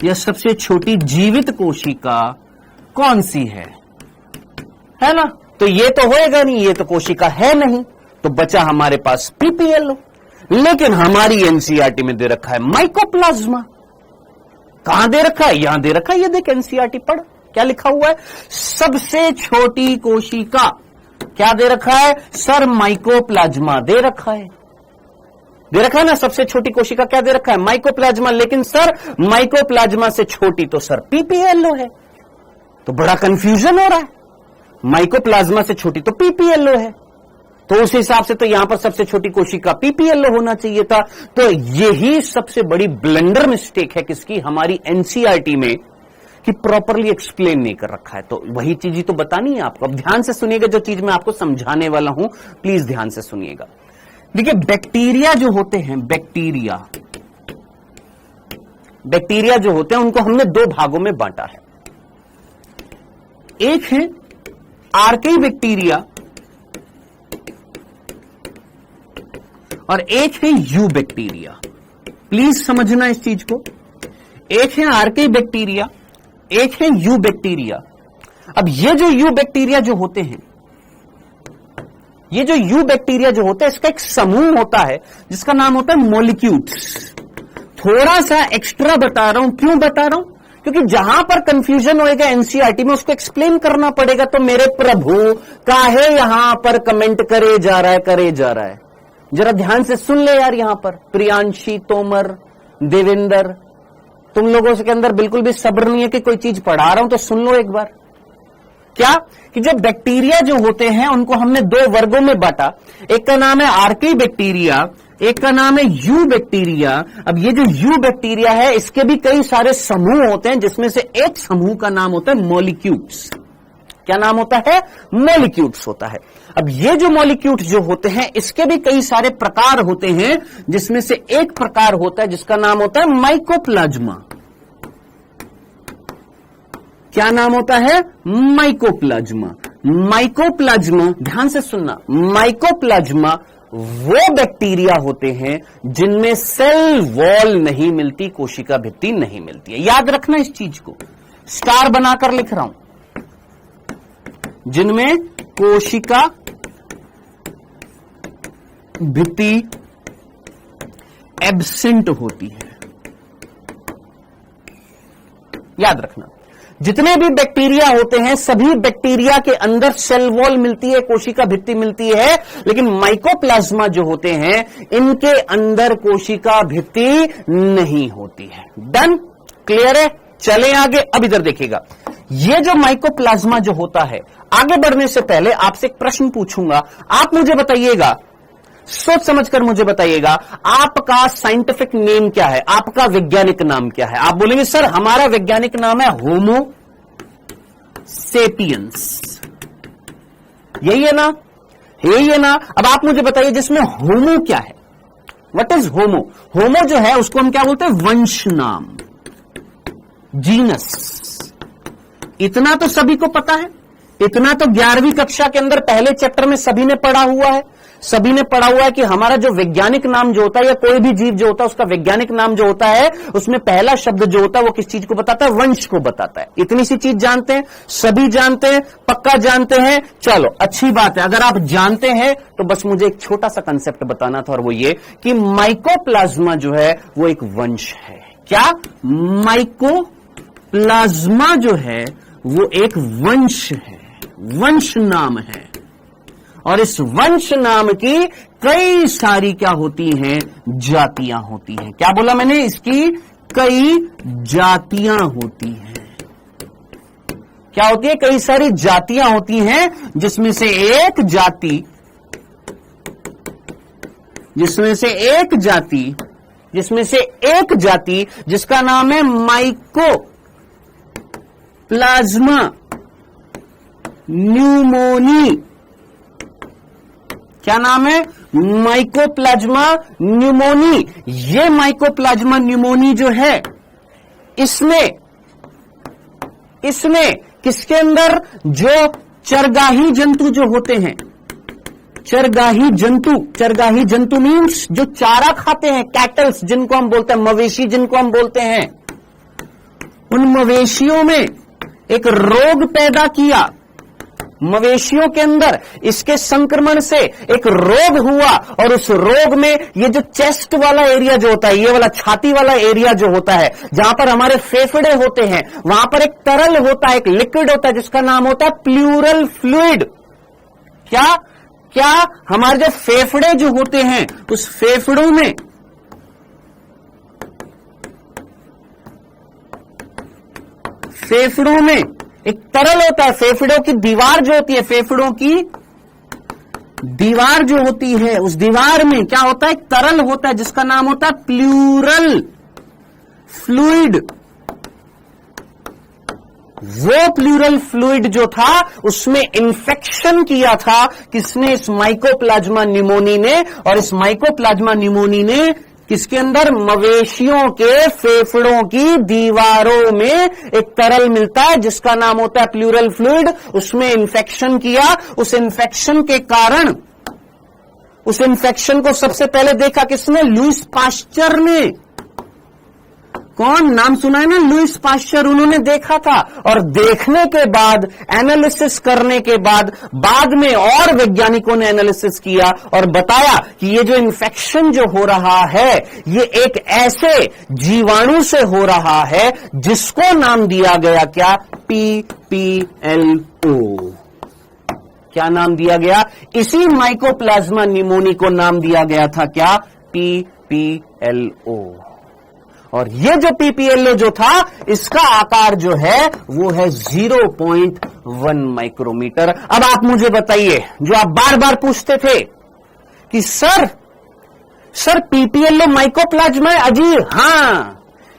या सबसे छोटी जीवित कोशिका कौन सी है ना? तो ये तो होएगा नहीं, ये तो कोशिका है नहीं, तो बचा हमारे पास पीपीएलओ। लेकिन हमारी एनसीईआरटी में दे रखा है माइकोप्लाज्मा। कहां दे रखा है? यहां दे रखा है, ये देख एनसीईआरटी पढ़, क्या लिखा हुआ है? सबसे छोटी कोशिका। क्या दे रखा है सर? माइकोप्लाज्मा दे रखा है। दे रखा है ना, सबसे छोटी कोशिका क्या दे रखा है? माइकोप्लाज्मा। लेकिन सर माइकोप्लाज्मा से छोटी तो सर पीपीएलओ है। तो बड़ा कंफ्यूजन हो रहा है, माइकोप्लाज्मा से छोटी तो पीपीएलओ है, तो उस हिसाब से तो यहां पर सबसे छोटी कोशिका पीपीएलओ होना चाहिए था। तो यही सबसे बड़ी ब्लंडर मिस्टेक है किसकी? हमारी एनसीईआरटी में, कि प्रॉपरली एक्सप्लेन नहीं कर रखा है। तो वही चीज ही तो बतानी है आपको। अब ध्यान से सुनिएगा, जो चीज मैं आपको समझाने वाला हूं प्लीज ध्यान से सुनिएगा। देखिए बैक्टीरिया जो होते हैं, बैक्टीरिया जो होते हैं उनको हमने दो भागों में बांटा है। एक है आर्की बैक्टीरिया और एक है यू बैक्टीरिया। प्लीज समझना इस चीज को। एक है आर्की बैक्टीरिया, एक है यू बैक्टीरिया। अब ये जो यू बैक्टीरिया जो होते हैं, ये जो यू बैक्टीरिया जो होता है, इसका एक समूह होता है जिसका नाम होता है मॉलिक्यूल्स। थोड़ा सा एक्स्ट्रा बता रहा हूं। क्यों बता रहा हूं? क्योंकि जहां पर कंफ्यूजन होएगा एनसीईआरटी में, उसको एक्सप्लेन करना पड़ेगा। तो मेरे प्रभु काहे यहां पर कमेंट करे जा रहा है? जरा ध्यान से सुन ले यार। यहां पर प्रियांशी, तोमर, देवेंद्र, तुम लोगों के अंदर बिल्कुल भी सब्र नहीं है कि कोई चीज पढ़ा रहा हूं तो सुन लो एक बार। क्या? कि जो बैक्टीरिया जो होते हैं उनको हमने दो वर्गों में बांटा। एक का नाम है आर्की बैक्टीरिया, एक का नाम है यू बैक्टीरिया। अब ये जो यू बैक्टीरिया है, इसके भी कई सारे समूह होते हैं, जिसमें से एक समूह का नाम होता है मॉलिक्यूल्स। क्या नाम होता है? मॉलिक्यूल्स होता है। अब ये जो मॉलिक्यूल्स जो होते हैं, इसके भी कई सारे प्रकार होते हैं, जिसमें से एक प्रकार होता है जिसका नाम होता है माइकोप्लाज्मा। क्या नाम होता है? माइकोप्लाज्मा। माइकोप्लाज्मा, ध्यान से सुनना, माइकोप्लाज्मा वो बैक्टीरिया होते हैं जिनमें सेल वॉल नहीं मिलती, कोशिका भित्ति नहीं मिलती है। याद रखना इस चीज को, स्टार बनाकर लिख रहा हूं। जिनमें कोशिका भित्ति एब्सेंट होती है। याद रखना, जितने भी बैक्टीरिया होते हैं, सभी बैक्टीरिया के अंदर सेल वॉल मिलती है, कोशिका भित्ति मिलती है। लेकिन माइकोप्लाज्मा जो होते हैं, इनके अंदर कोशिका भित्ति नहीं होती है। डन? क्लियर है? चले आगे। अब इधर देखिएगा, ये जो माइकोप्लाज्मा जो होता है, आगे बढ़ने से पहले आपसे एक प्रश्न पूछूंगा। आप मुझे बताइएगा, सोच समझकर मुझे बताइएगा, आपका साइंटिफिक नेम क्या है? आपका वैज्ञानिक नाम क्या है? आप बोलेंगे सर हमारा वैज्ञानिक नाम है होमो सेपियंस। यही है ना? यही है ना? अब आप मुझे बताइए, जिसमें होमो क्या है? व्हाट इज होमो? होमो जो है उसको हम क्या बोलते हैं? वंश नाम, जीनस। इतना तो सभी को पता है, इतना तो 11वीं कक्षा के अंदर पहले चैप्टर में सभी ने पढ़ा हुआ है। सभी ने पढ़ा हुआ है कि हमारा जो वैज्ञानिक नाम जो होता है, या कोई भी जीव जो होता है, उसका वैज्ञानिक नाम जो होता है, उसमें पहला शब्द जो होता है वो किस चीज को बताता है? वंश को बताता है। इतनी सी चीज जानते हैं, सभी जानते हैं, पक्का जानते हैं। चलो अच्छी बात है, अगर आप जानते हैं तो बस मुझे एक छोटा सा कंसेप्ट बताना था, और वो ये कि माइकोप्लाज्मा जो है वो एक वंश है। क्या? माइकोप्लाज्मा जो है वो एक वंश है, वंश नाम है। और इस वंश नाम की कई सारी क्या होती हैं? जातियां होती हैं। क्या बोला मैंने? इसकी कई जातियां होती हैं। क्या होती है? कई सारी जातियां होती हैं, जिसमें से एक जाति जिसका नाम है माइकोप्लाज्मा न्यूमोनी। क्या नाम है? Mycoplasma pneumoniae. ये माइकोप्लाज्मा न्यूमोनी जो है, इसमें किसके अंदर जो चरगाही जंतु जो होते हैं, चरगाही जंतु मीन्स जो चारा खाते हैं, कैटल्स जिनको हम बोलते हैं, मवेशी जिनको हम बोलते हैं, उन मवेशियों में एक रोग पैदा किया मवेशियों के अंदर इसके संक्रमण से एक रोग हुआ और उस रोग में ये जो चेस्ट वाला एरिया जो होता है, ये वाला छाती वाला एरिया जो होता है, जहां पर हमारे फेफड़े होते हैं, वहां पर एक तरल होता है, एक लिक्विड होता है जिसका नाम होता है प्लूरल फ्लूइड। क्या हमारे जो फेफड़े जो होते हैं उस फेफड़ों में एक तरल होता है। फेफड़ों की दीवार जो होती है, फेफड़ों की दीवार जो होती है, उस दीवार में क्या होता है, एक तरल होता है जिसका नाम होता है प्लूरल फ्लूइड। वो प्लूरल फ्लूइड जो था उसमें इंफेक्शन किया था किसने, इस माइकोप्लाज्मा निमोनी ने। और इस माइकोप्लाज्मा निमोनी ने किसके अंदर, मवेशियों के फेफड़ों की दीवारों में एक तरल मिलता है जिसका नाम होता है प्लूरल फ्लूइड, उसमें इंफेक्शन किया। उस इंफेक्शन के कारण, उस इंफेक्शन को सबसे पहले देखा किसने, लुईस पाश्चर ने। कौन, नाम सुना है ना, लुईस पाश्चर। उन्होंने देखा था और देखने के बाद, एनालिसिस करने के बाद में और वैज्ञानिकों ने एनालिसिस किया और बताया कि ये जो इन्फेक्शन जो हो रहा है ये एक ऐसे जीवाणु से हो रहा है जिसको नाम दिया गया क्या, PPLO। क्या नाम दिया गया, इसी माइकोप्लाज्मा निमोनी को नाम दिया गया था क्या, PPLO। और ये जो PPLO जो था, इसका आकार जो है वो है 0.1 माइक्रोमीटर। अब आप मुझे बताइए, जो आप बार बार पूछते थे कि सर PPLO माइकोप्लाज्मा है अजी, हां,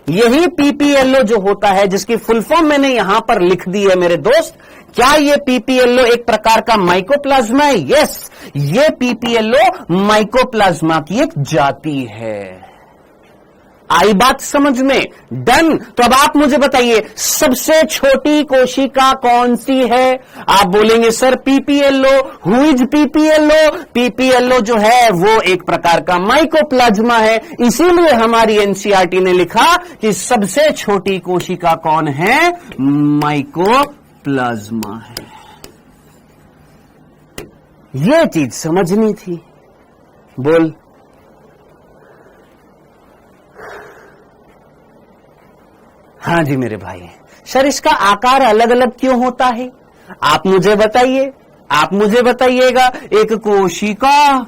यही PPLO जो होता है, जिसकी फुल फॉर्म मैंने यहां पर लिख दी है मेरे दोस्त। क्या ये PPLO एक प्रकार का माइकोप्लाज्मा है? यस, ये PPLO माइकोप्लाज्मा की एक जाति है। आई बात समझ में? डन। तो अब आप मुझे बताइए, सबसे छोटी कोशिका कौन सी है? आप बोलेंगे sir PPLO। Who is PPLO? PPLO जो है वो एक प्रकार का माइकोप्लाज्मा है, इसीलिए हमारी एनसीईआरटी ने लिखा कि सबसे छोटी कोशिका कौन है, माइकोप्लाज्मा है। ये चीज समझनी थी। बोल। हाँ जी मेरे भाई, सर इसका आकार अलग अलग क्यों होता है? आप मुझे बताइए, आप मुझे बताइएगा। एक कोशिका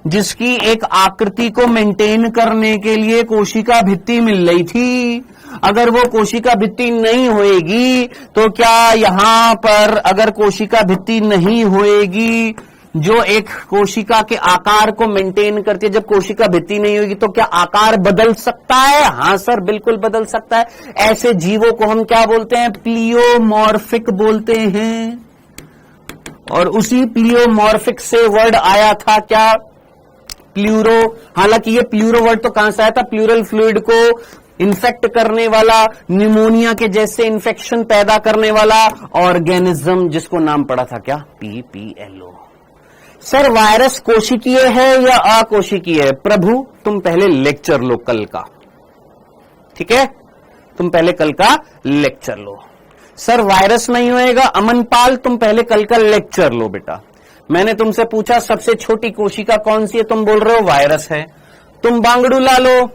जिसकी एक आकृति को मेंटेन करने के लिए कोशिका भित्ति मिल रही थी, अगर वो कोशिका भित्ति नहीं होएगी तो क्या यहां पर, अगर कोशिका भित्ति नहीं होएगी जो एक कोशिका के आकार को मेंटेन करती है, जब कोशिका भित्ति नहीं होगी तो क्या आकार बदल सकता है? हां सर, बिल्कुल बदल सकता है। ऐसे जीवों को हम क्या बोलते हैं? प्लियोमॉर्फिक बोलते हैं। और उसी प्लियोमॉर्फिक से वर्ड आया था क्या, प्लूरो। हालांकि ये प्लूरो वर्ड तो कहां से आया था? प्लूरल फ्लूइड को इन्फेक्ट करने वाला, निमोनिया के जैसे इन्फेक्शन पैदा करने वाला ऑर्गेनिज्म, जिसको नाम पड़ा था क्या, PPLO। सर वायरस कोशिकीय है या अकोशिकीय है? प्रभु तुम पहले लेक्चर लो कल का, ठीक है, तुम पहले कल का लेक्चर लो। सर वायरस नहीं होएगा, अमनपाल तुम पहले कल का लेक्चर लो बेटा। मैंने तुमसे पूछा सबसे छोटी कोशिका कौन सी है, तुम बोल रहे हो वायरस है। तुम बांगड़ू ला लो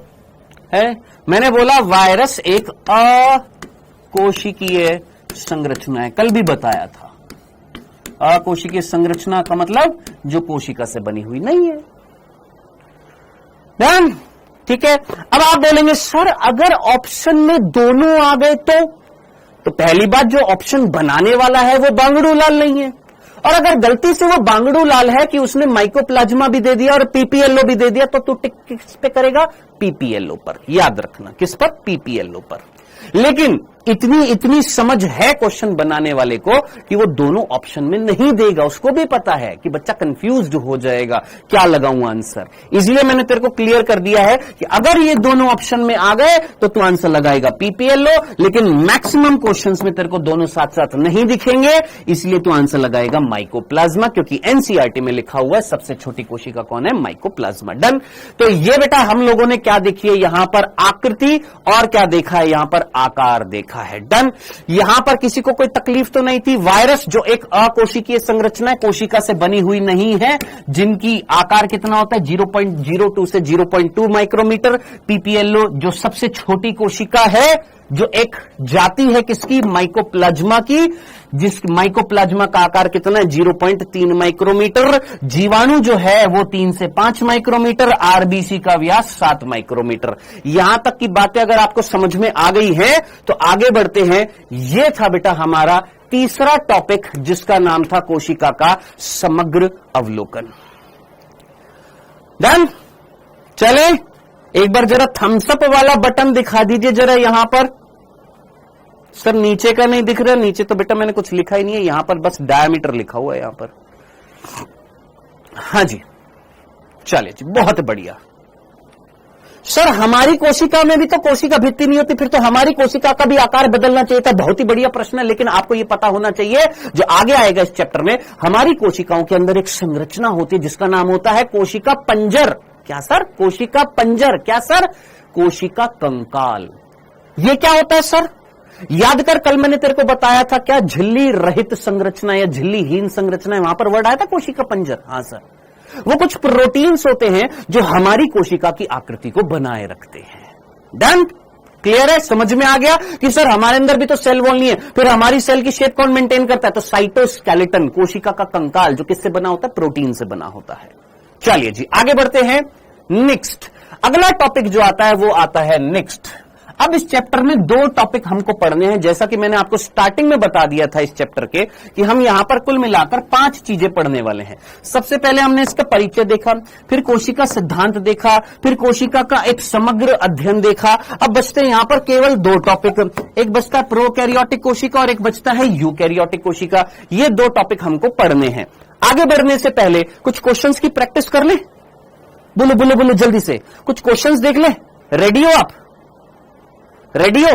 है, मैंने बोला वायरस एक अकोशिकीय संरचना है, कल भी बताया था। अकोशिकीय संरचना का मतलब जो कोशिका से बनी हुई नहीं है। डन, ठीक है। अब आप बोलेंगे सर अगर ऑप्शन में दोनों आ गए तो पहली बात, जो ऑप्शन बनाने वाला है वो बांगड़ू लाल नहीं है, और अगर गलती से वो बांगड़ू लाल है कि उसने माइकोप्लाज्मा भी दे दिया और PPLO भी दे दिया, तो तू टिक किस पे करेगा? PPLO पर। याद रखना, किस पर? PPLO पर। लेकिन इतनी समझ है क्वेश्चन बनाने वाले को कि वो दोनों ऑप्शन में नहीं देगा। उसको भी पता है कि बच्चा कंफ्यूज्ड हो जाएगा, क्या लगाऊं आंसर। इसलिए मैंने तेरे को क्लियर कर दिया है कि अगर ये दोनों ऑप्शन में आ गए तो तू आंसर लगाएगा PPLO, लेकिन मैक्सिमम क्वेश्चंस में तेरे को दोनों साथ साथ नहीं दिखेंगे, इसलिए तू आंसर लगाएगा माइकोप्लाज्मा, क्योंकि एनसीईआरटी में लिखा हुआ है सबसे छोटी कोशिका कौन है? माइकोप्लाज्मा। डन। तो ये बेटा हम लोगों ने क्या देखी है यहां पर? आकृति। और क्या देखा है यहां पर? आकार देखा है। डन। यहां पर किसी को कोई तकलीफ तो नहीं थी। वायरस जो एक अकोशिकीय संरचना है, कोशिका से बनी हुई नहीं है, जिनकी आकार कितना होता है 0.02 से 0.2 माइक्रोमीटर। पीपीएलओ जो सबसे छोटी कोशिका है, जो एक जाति है किसकी, माइकोप्लाज्मा की, जिस माइकोप्लाज्मा का आकार कितना है 0.3 माइक्रोमीटर। जीवाणु जो है वो 3 से 5 माइक्रोमीटर। आरबीसी का व्यास 7 माइक्रोमीटर। यहां तक की बातें अगर आपको समझ में आ गई है तो आगे बढ़ते हैं। यह था बेटा हमारा तीसरा टॉपिक, जिसका नाम था कोशिका का समग्र अवलोकन। डन। चले एक बार जरा थम्सअप वाला बटन दिखा दीजिए जरा यहां पर। सर नीचे का नहीं दिख रहा। नीचे तो बेटा मैंने कुछ लिखा ही नहीं है, यहां पर बस डायमीटर लिखा हुआ है यहां पर। हाँ जी, चलिए जी, बहुत बढ़िया। सर हमारी कोशिका में भी तो कोशिका भित्ति नहीं होती, फिर तो हमारी कोशिका का भी आकार बदलना चाहिए था। बहुत ही बढ़िया प्रश्न है, लेकिन आपको यह पता होना चाहिए जो आगे आएगा इस चैप्टर में, हमारी कोशिकाओं के अंदर एक संरचना होती है जिसका नाम होता है कोशिका पंजर। क्या सर? कोशिका पंजर। क्या सर? कोशिका कंकाल। ये क्या होता है सर? याद कर, कल मैंने तेरे को बताया था क्या, झिल्ली रहित संरचना या झिल्लीहीन संरचना है, वहां पर वर्ड आया था कोशिका पंजर। हाँ सर, वो कुछ प्रोटीन्स होते हैं जो हमारी कोशिका की आकृति को बनाए रखते हैं। डन। क्लियर है? समझ में आ गया कि सर हमारे अंदर भी तो सेल वॉल नहीं है, फिर हमारी सेल की शेप कौन मेंटेन करता है? तो साइटोस्केलेटन, कोशिका का कंकाल, जो किससे बना होता है? प्रोटीन से बना होता है। चलिए जी आगे बढ़ते हैं। नेक्स्ट अगला टॉपिक जो आता है वो आता है नेक्स्ट। अब इस चैप्टर में 2 टॉपिक हमको पढ़ने हैं, जैसा कि मैंने आपको स्टार्टिंग में बता दिया था इस चैप्टर के कि हम यहां पर कुल मिलाकर 5 चीजें पढ़ने वाले हैं। सबसे पहले हमने इसका परिचय देखा, फिर कोशिका सिद्धांत देखा, फिर कोशिका का एक समग्र अध्ययन देखा। अब बचते हैं यहां पर केवल 2 टॉपिक, एक बचता है प्रोकैरियोटिक कोशिका और एक बचता है यूकैरियोटिक कोशिका। ये 2 टॉपिक हमको पढ़ने हैं। आगे बढ़ने से पहले कुछ क्वेश्चंस की प्रैक्टिस कर ले। बोलो बोलो बोलो जल्दी से, कुछ क्वेश्चंस देख ले। रेडी हो आप? रेडी हो?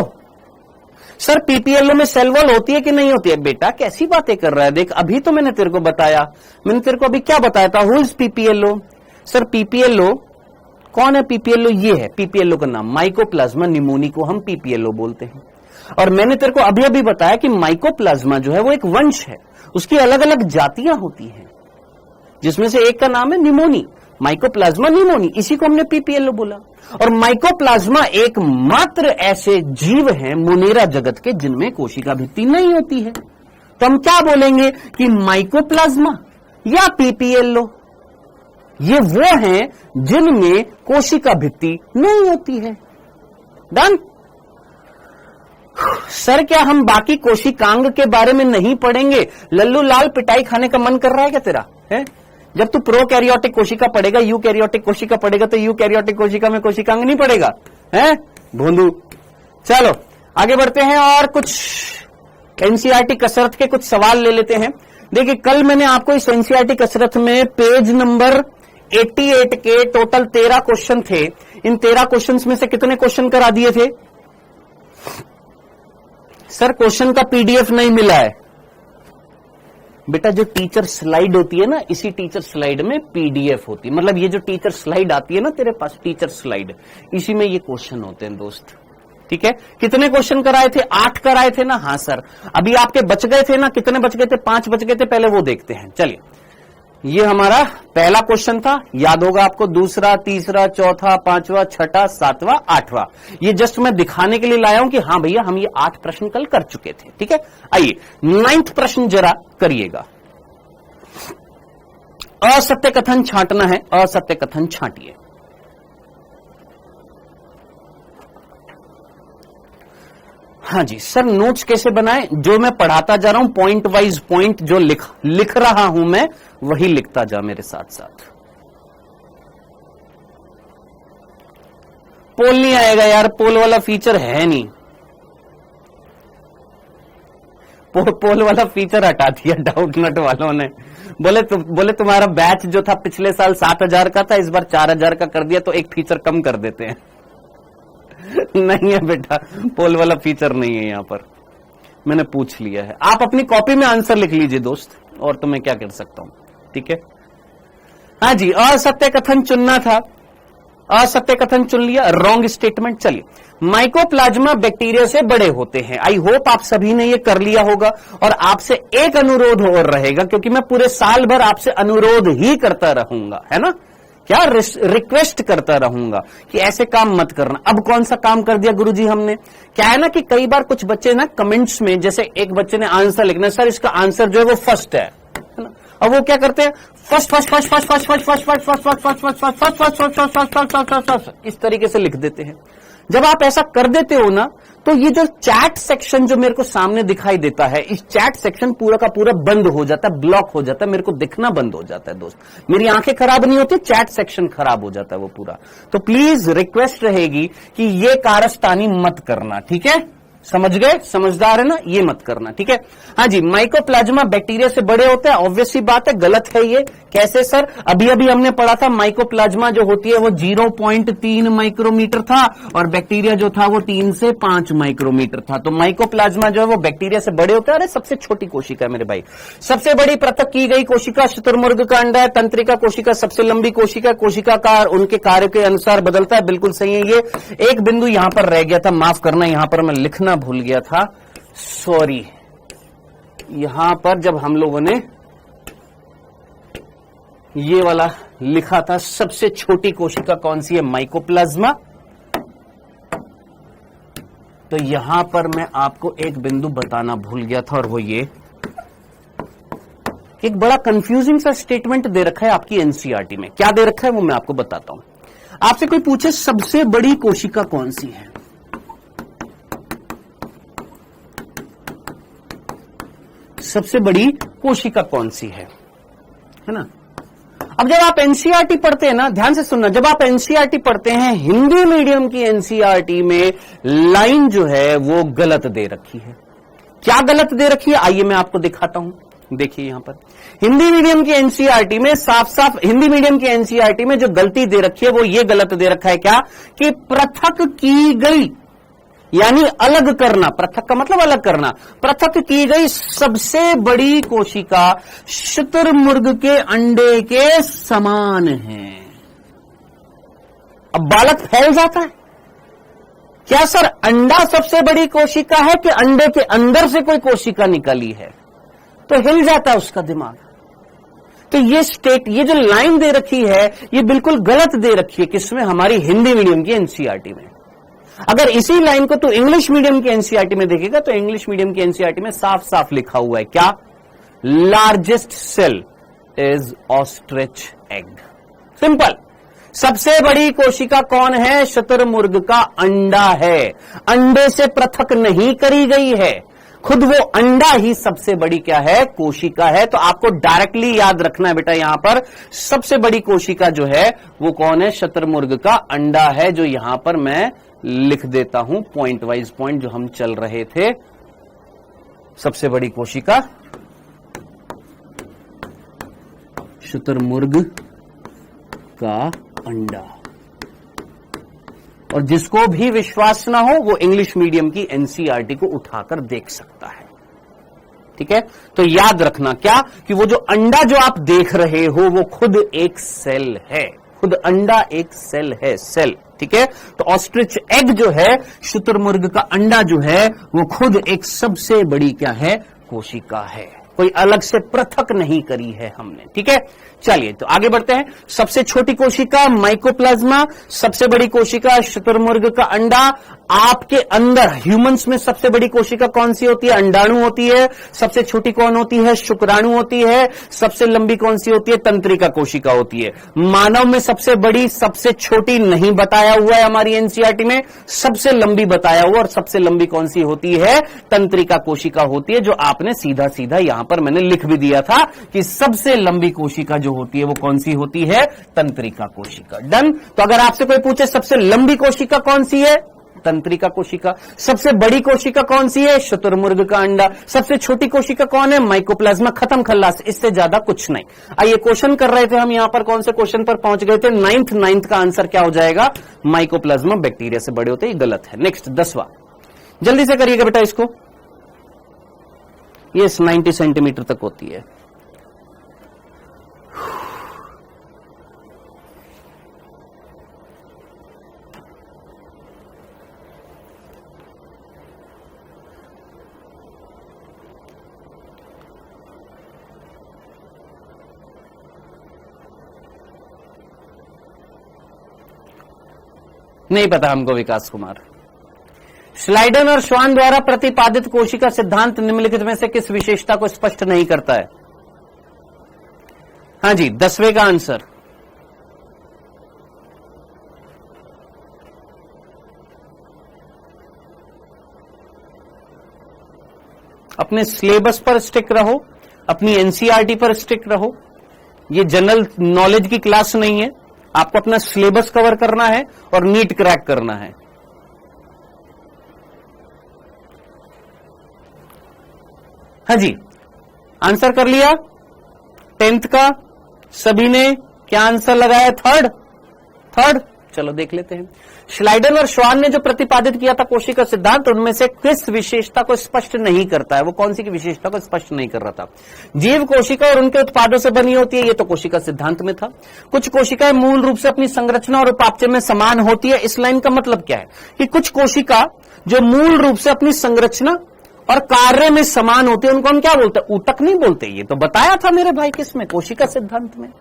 सर पीपीएलओ में सेल वॉल होती है कि नहीं होती है? बेटा कैसी बातें कर रहा है, देख अभी तो मैंने तेरे को बताया। मैंने तेरे को अभी क्या बताया था? Who is PPLO? Sir PPLO कौन है? पीपीएलओ ये है, पीपीएलओ का नाम माइकोप्लाज्मा निमोनी को हम पीपीएलओ बोलते हैं। और मैंने तेरे को अभी अभी बताया कि माइकोप्लाज्मा जो है वो एक वंश है, उसकी अलग अलग जातियां होती हैं, जिसमें से एक का नाम है निमोनी, माइकोप्लाज्मा निमोनी, इसी को हमने पीपीएलओ बोला। और माइकोप्लाज्मा एकमात्र ऐसे जीव हैं मोनेरा जगत के जिनमें कोशिका भित्ति नहीं होती है। तो हम क्या बोलेंगे कि माइकोप्लाज्मा या पीपीएलओ ये वो हैं जिनमें कोशिका भित्ति नहीं होती है। डन। सर क्या हम बाकी कोशिकांग के बारे में नहीं पढ़ेंगे? लल्लू लाल पिटाई खाने का मन कर रहा है क्या तेरा? है? जब तू प्रोकैरियोटिक कोशिका पढ़ेगा, यूकैरियोटिक कोशिका पढ़ेगा, तो यूकैरियोटिक कोशिका में कोशिकांग नहीं पढ़ेगा है भोंदू। चलो आगे बढ़ते हैं और कुछ एनसीईआरटी कसरत के कुछ सवाल ले लेते हैं। देखिए कल मैंने आपको इस एनसीईआरटी कसरत में पेज नंबर 88 के टोटल 13 क्वेश्चन थे। इन 13 क्वेश्चंस में से कितने क्वेश्चन करा दिए थे? सर क्वेश्चन का पीडीएफ नहीं मिला है बेटा। जो टीचर स्लाइड होती है ना, इसी टीचर स्लाइड में पीडीएफ होती है। मतलब ये जो टीचर स्लाइड आती है ना तेरे पास, टीचर स्लाइड, इसी में ये क्वेश्चन होते हैं दोस्त। ठीक है, कितने क्वेश्चन कराए थे? 8 कराए थे ना? हाँ सर। अभी आपके बच गए थे ना? कितने बच गए थे? 5 बच गए थे। पहले वो देखते हैं। चलिए, ये हमारा पहला क्वेश्चन था, याद होगा आपको। दूसरा, तीसरा, चौथा, 5वां, 6वां, 7वां, 8वां, ये जस्ट मैं दिखाने के लिए लाया हूं कि हाँ भैया हम ये 8 प्रश्न कल कर चुके थे। ठीक है, आइए 9th प्रश्न जरा करिएगा। असत्य कथन छांटना है, असत्य कथन छांटिए। हाँ जी सर, नोट्स कैसे बनाएं? जो मैं पढ़ाता जा रहा हूं पॉइंट वाइज पॉइंट जो लिख रहा हूं मैं, वही लिखता जा मेरे साथ साथ। पोल नहीं आएगा यार, पोल वाला फीचर है नहीं। पोल वाला फीचर हटा दिया डाउट नट वालों ने। बोले तुम्हारा बैच जो था पिछले साल 7000 का था, इस बार 4000 का कर दिया, तो एक फीचर कम कर देते हैं। नहीं है बेटा, पोल वाला फीचर नहीं है यहां पर, मैंने पूछ लिया है। आप अपनी कॉपी में आंसर लिख लीजिए दोस्त, और तो मैं क्या कर सकता हूं। ठीक है, हाँ जी, असत्य कथन चुनना था। असत्य कथन चुन लिया, रॉन्ग स्टेटमेंट। चलिए, माइकोप्लाज्मा बैक्टीरिया से बड़े होते हैं। आई होप आप सभी ने ये कर लिया होगा। और आपसे एक अनुरोध और रहेगा, क्योंकि मैं पूरे साल भर आपसे अनुरोध ही करता रहूंगा, है ना, क्या रिक्वेस्ट करता रहूंगा कि ऐसे काम मत करना। अब कौन सा काम कर दिया गुरुजी हमने? क्या है ना कि कई बार कुछ बच्चे ना कमेंट्स में, जैसे एक बच्चे ने आंसर लिखना, सर इसका आंसर जो है वो फर्स्ट है ना, अब वो क्या करते हैं, first first first first first first first first first first first first first first first first first इस तरीके से लिख देते हैं। जब आप ऐसा कर देते हो ना, तो ये जो चैट सेक्शन जो मेरे को सामने दिखाई देता है, इस चैट सेक्शन पूरा का पूरा बंद हो जाता है, ब्लॉक हो जाता है, मेरे को दिखना बंद हो जाता है दोस्त। मेरी आंखें खराब नहीं होती, चैट सेक्शन खराब हो जाता है वो पूरा। तो प्लीज रिक्वेस्ट रहेगी कि ये कारस्तानी मत करना, ठीक है, समझ गए, समझदार है ना, ये मत करना, ठीक है। हाँ जी, माइकोप्लाज्मा बैक्टीरिया से बड़े होते हैं, ऑब्वियस सी बात है, गलत है ये। कैसे सर? अभी अभी हमने पढ़ा था माइकोप्लाज्मा जो होती है वो 0.3 माइक्रोमीटर था और बैक्टीरिया जो था वो 3 से 5 माइक्रोमीटर था। तो माइकोप्लाज्मा जो है वो बैक्टीरिया से बड़े होते हैं। अरे सबसे छोटी कोशिका है मेरे भाई। सबसे बड़ी पृथक की गई कोशिका शुतुरमुर्ग का अंडा है। तंत्रिका कोशिका सबसे लंबी कोशिका, कोशिकाकार उनके कार्य के अनुसार बदलता है, बिल्कुल सही है। ये एक बिंदु यहां पर रह गया था, माफ करना, यहां पर मैं लिखना भूल गया था, सॉरी। यहां पर जब हम लोगों ने ये वाला लिखा था, सबसे छोटी कोशिका कौन सी है? माइकोप्लाज्मा। तो यहां पर मैं आपको एक बिंदु बताना भूल गया था, और वो ये एक बड़ा कंफ्यूजिंग सा स्टेटमेंट दे रखा है आपकी एनसीईआरटी में। क्या दे रखा है वो मैं आपको बताता हूं। आपसे कोई पूछे सबसे बड़ी कोशिका कौन सी है, सबसे बड़ी कोशिका कौन सी है ना? अब जब आप एनसीईआरटी पढ़ते हैं ना, ध्यान से सुनना, जब आप एनसीईआरटी पढ़ते हैं, हिंदी मीडियम की एनसीईआरटी में लाइन जो है वो गलत दे रखी है। क्या गलत दे रखी है? आइए मैं आपको दिखाता हूं। देखिए यहां पर हिंदी मीडियम की एनसीईआरटी में साफ साफ, हिंदी मीडियम की एनसीईआरटी में जो गलती दे रखी है वो ये गलत दे रखा है, क्या कि पृथक की गई, यानी अलग करना। पृथक का मतलब अलग करना। पृथक की गई सबसे बड़ी कोशिका शुतुरमुर्ग के अंडे के समान है। अब बालक फैल जाता है, क्या सर अंडा सबसे बड़ी कोशिका है कि अंडे के अंदर से कोई कोशिका निकली है? तो हिल जाता है उसका दिमाग। तो ये जो लाइन दे रखी है ये बिल्कुल गलत दे रखी है। किसमें? हमारी हिंदी मीडियम की एनसीईआरटी में। अगर इसी लाइन को तो इंग्लिश मीडियम की एनसीईआरटी में देखेगा तो इंग्लिश मीडियम की एनसीईआरटी में साफ साफ लिखा हुआ है, क्या? Largest cell is ostrich egg. Simple. सबसे बड़ी कोशिका कौन है? शुतुरमुर्ग का अंडा है। अंडे से पृथक नहीं करी गई है, खुद वो अंडा ही सबसे बड़ी क्या है? कोशिका है। तो आपको डायरेक्टली याद रखना है बेटा, यहां पर सबसे बड़ी कोशिका जो है वो कौन है? शुतुरमुर्ग का अंडा है, जो यहां पर मैं लिख देता हूं पॉइंट वाइज पॉइंट जो हम चल रहे थे। सबसे बड़ी कोशिका शुतुरमुर्ग का अंडा। और जिसको भी विश्वास ना हो वो इंग्लिश मीडियम की एनसीईआरटी को उठाकर देख सकता है, ठीक है। तो याद रखना क्या कि वो जो अंडा जो आप देख रहे हो वो खुद एक सेल है, खुद अंडा एक सेल है, सेल, ठीक है। तो ऑस्ट्रिच एग जो है, शुतुरमुर्ग का अंडा जो है, वो खुद एक सबसे बड़ी क्या है? कोशिका है, कोई अलग से पृथक नहीं करी है हमने, ठीक है। चलिए तो आगे बढ़ते हैं। सबसे छोटी कोशिका माइकोप्लाज्मा, सबसे बड़ी कोशिका शुतुरमुर्ग का अंडा। आपके अंदर ह्यूमंस में सबसे बड़ी कोशिका कौन सी होती है? अंडाणु होती है। सबसे छोटी कौन होती है? शुक्राणु होती है। सबसे लंबी कौन सी होती है? तंत्रिका कोशिका होती है। मानव में सबसे बड़ी सबसे छोटी नहीं बताया हुआ है हमारी एनसीईआरटी में, सबसे लंबी बताया हुआ। और सबसे लंबी कौन सी होती है? तंत्रिका कोशिका होती है, जो आपने सीधा सीधा यहां पर मैंने लिख भी दिया था कि सबसे लंबी कोशिका जो होती है वो कौन सी होती है? तंत्रिका कोशिका। डन। तो अगर आपसे कोई पूछे सबसे लंबी कोशिका कौन सी है? तंत्रिका कोशिका। सबसे बड़ी कोशिका कौन सी है? शुतुरमुर्ग का अंडा। सबसे छोटी कोशिका कौन है? माइकोप्लाज्मा। खत्म खल्लास, इससे ज्यादा कुछ नहीं। आइए क्वेश्चन कर रहे थे हम, यहां पर कौन से क्वेश्चन पर पहुंच गए थे? नाइन्थ का आंसर क्या हो जाएगा? माइकोप्लाज्मा बैक्टीरिया से बड़े होते हैं, गलत है। नेक्स्ट 10वां, जल्दी से करिएगा बेटा इसको। ये 90 सेंटीमीटर तक होती है। नहीं पता हमको विकास कुमार। श्लाइडन और श्वान द्वारा प्रतिपादित कोशिका सिद्धांत निम्नलिखित में से किस विशेषता को स्पष्ट नहीं करता है? हाँ जी, 10वें का आंसर। अपने सिलेबस पर स्टिक रहो, अपनी एनसीईआरटी पर स्टिक रहो। ये जनरल नॉलेज की क्लास नहीं है, आपको अपना सिलेबस कवर करना है और नीट क्रैक करना है। हाँ जी, आंसर कर लिया 10th का सभी ने? क्या आंसर लगाया? थर्ड। चलो देख लेते हैं। श्लाइडन और श्वान ने जो प्रतिपादित किया था कोशिका सिद्धांत, उनमें से किस विशेषता को स्पष्ट नहीं करता है? वो कौन सी की विशेषता को स्पष्ट नहीं कर रहा था? जीव कोशिका और उनके उत्पादों से बनी होती है, ये तो कोशिका सिद्धांत में था। कुछ कोशिकाएं मूल रूप से अपनी संरचना और उपापचय में समान होती है। इस लाइन का मतलब क्या है? कि कुछ कोशिका जो मूल रूप से अपनी संरचना और कार्य में समान होते हैं, उनको हम क्या बोलते हैं? ऊतक नहीं बोलते। ये तो बताया था मेरे भाई किसमें? कोशिका सिद्धांत में।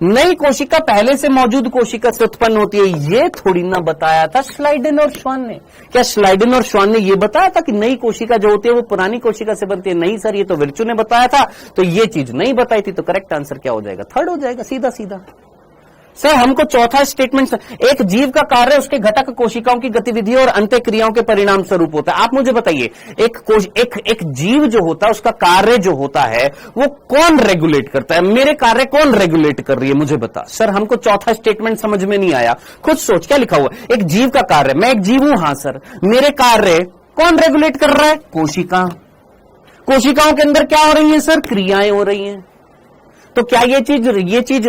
नई कोशिका पहले से मौजूद कोशिका से उत्पन्न होती है, ये थोड़ी ना बताया था श्लाइडन और श्वान ने। क्या श्लाइडन और श्वान ने ये बताया था कि नई कोशिका जो होती है वो पुरानी कोशिका से बनती है? नहीं सर, ये तो विर्चू ने बताया था, तो ये चीज नहीं बताई थी। तो करेक्ट आंसर क्या हो जाएगा? थर्ड हो जाएगा, सीधा सीधा। सर हमको चौथा स्टेटमेंट, एक जीव का कार्य उसके घटक कोशिकाओं की गतिविधियों और अंत्यक्रियाओं के परिणाम स्वरूप होता है। आप मुझे बताइए, एक जीव जो होता है उसका कार्य जो होता है वो कौन रेगुलेट करता है? मेरे कार्य कौन रेगुलेट कर रही है मुझे बता। सर हमको चौथा स्टेटमेंट समझ में नहीं आया। खुद सोच, क्या लिखा हुआ? एक जीव का कार्य, मैं एक जीव हूं। हाँ सर, मेरे कार्य कौन रेगुलेट कर रहा है? कोशिका। कोशिकाओं के अंदर क्या हो रही है सर? क्रियाएं हो रही हैं। तो क्या ये चीज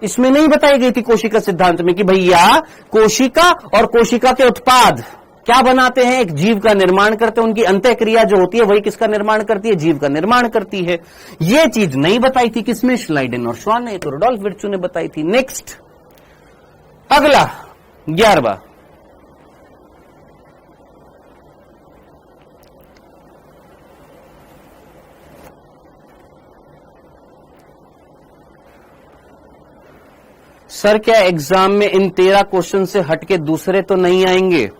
इसमें नहीं बताई गई थी कोशिका सिद्धांत में कि भैया कोशिका और कोशिका के उत्पाद क्या बनाते हैं? एक जीव का निर्माण करते हैं। उनकी अंतःक्रिया जो होती है वही किसका निर्माण करती है? जीव का निर्माण करती है। ये चीज नहीं बताई थी किसमें? श्लाइडन और श्वान ने। तो रुडोल्फ विर्चू ने बताई थी। नेक्स्ट, अगला 11वां। सर क्या एग्जाम में इन 13 क्वेश्चन से हटके दूसरे तो नहीं आएंगे?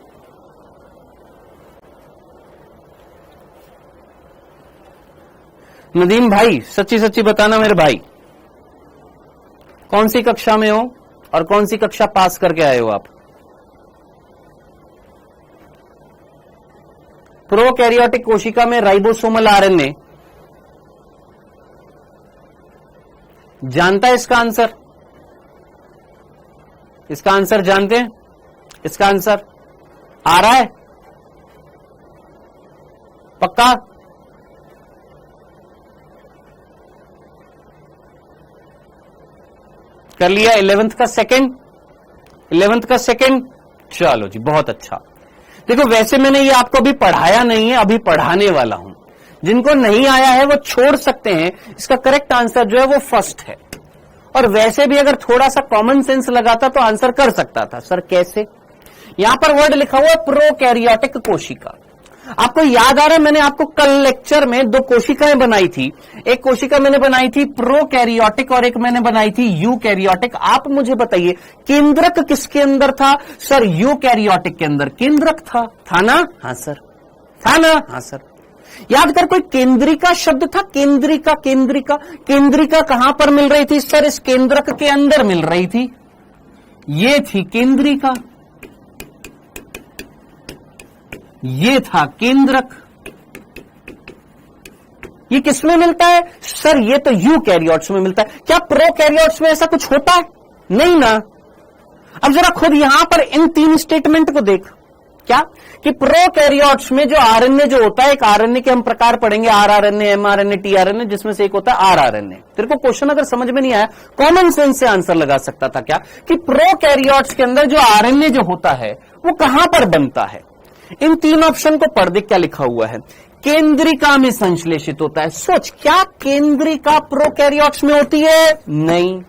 नदीम भाई सच्ची सच्ची बताना मेरे भाई, कौन सी कक्षा में हो और कौन सी कक्षा पास करके आए हो आप? प्रोकैरियोटिक कोशिका में राइबोसोमल आरएनए, जानता है इसका आंसर? इसका आंसर जानते हैं? इसका आंसर आ रहा है पक्का? कर लिया? 11th का सेकंड। चलो जी, बहुत अच्छा। देखो वैसे मैंने ये आपको अभी पढ़ाया नहीं है, अभी पढ़ाने वाला हूं। जिनको नहीं आया है वो छोड़ सकते हैं। इसका करेक्ट आंसर जो है वो फर्स्ट है। और वैसे भी अगर थोड़ा सा कॉमन सेंस लगाता तो आंसर कर सकता था। सर कैसे? यहां पर वर्ड लिखा हुआ है प्रोकैरियोटिक कोशिका। आपको याद आ रहा है, मैंने आपको कल लेक्चर में 2 कोशिकाएं बनाई थी। एक कोशिका मैंने बनाई थी प्रोकैरियोटिक और एक मैंने बनाई थी यूकैरियोटिक। आप मुझे बताइए केंद्रक किसके अंदर था? सर यूकैरियोटिक के अंदर केंद्रक था ना? हाँ सर, था ना? हाँ सर। याद कर, कोई केंद्रिका शब्द था? केंद्रिका कहां पर मिल रही थी? सर इस केंद्रक के अंदर मिल रही थी। ये थी केंद्रिका, ये था केंद्रक। ये किसमें मिलता है? सर ये तो यूकैरियोट्स में मिलता है। क्या प्रोकैरियोट्स में ऐसा कुछ होता है? नहीं ना। अब जरा खुद यहां पर इन 3 स्टेटमेंट को देख। क्या कि प्रोकैरियोट्स में जो आरएनए जो होता है, एक आरएनए के हम प्रकार पढ़ेंगे, आरआरएनए, एमआरएनए, टीआरएनए, जिसमें से एक होता है आरआरएनए। तेरे को क्वेश्चन अगर समझ में नहीं आया, कॉमन सेंस से आंसर लगा सकता था। क्या कि प्रोकैरियोट्स के अंदर जो आरएनए जो होता है वो कहां पर बनता है? इन 3 ऑप्शन को पढ़ दे, क्या लिखा हुआ है? केंद्रिका में संश्लेषित होता है। सोच, क्या केंद्रिका प्रोकैरियोट्स में होती है? नहीं।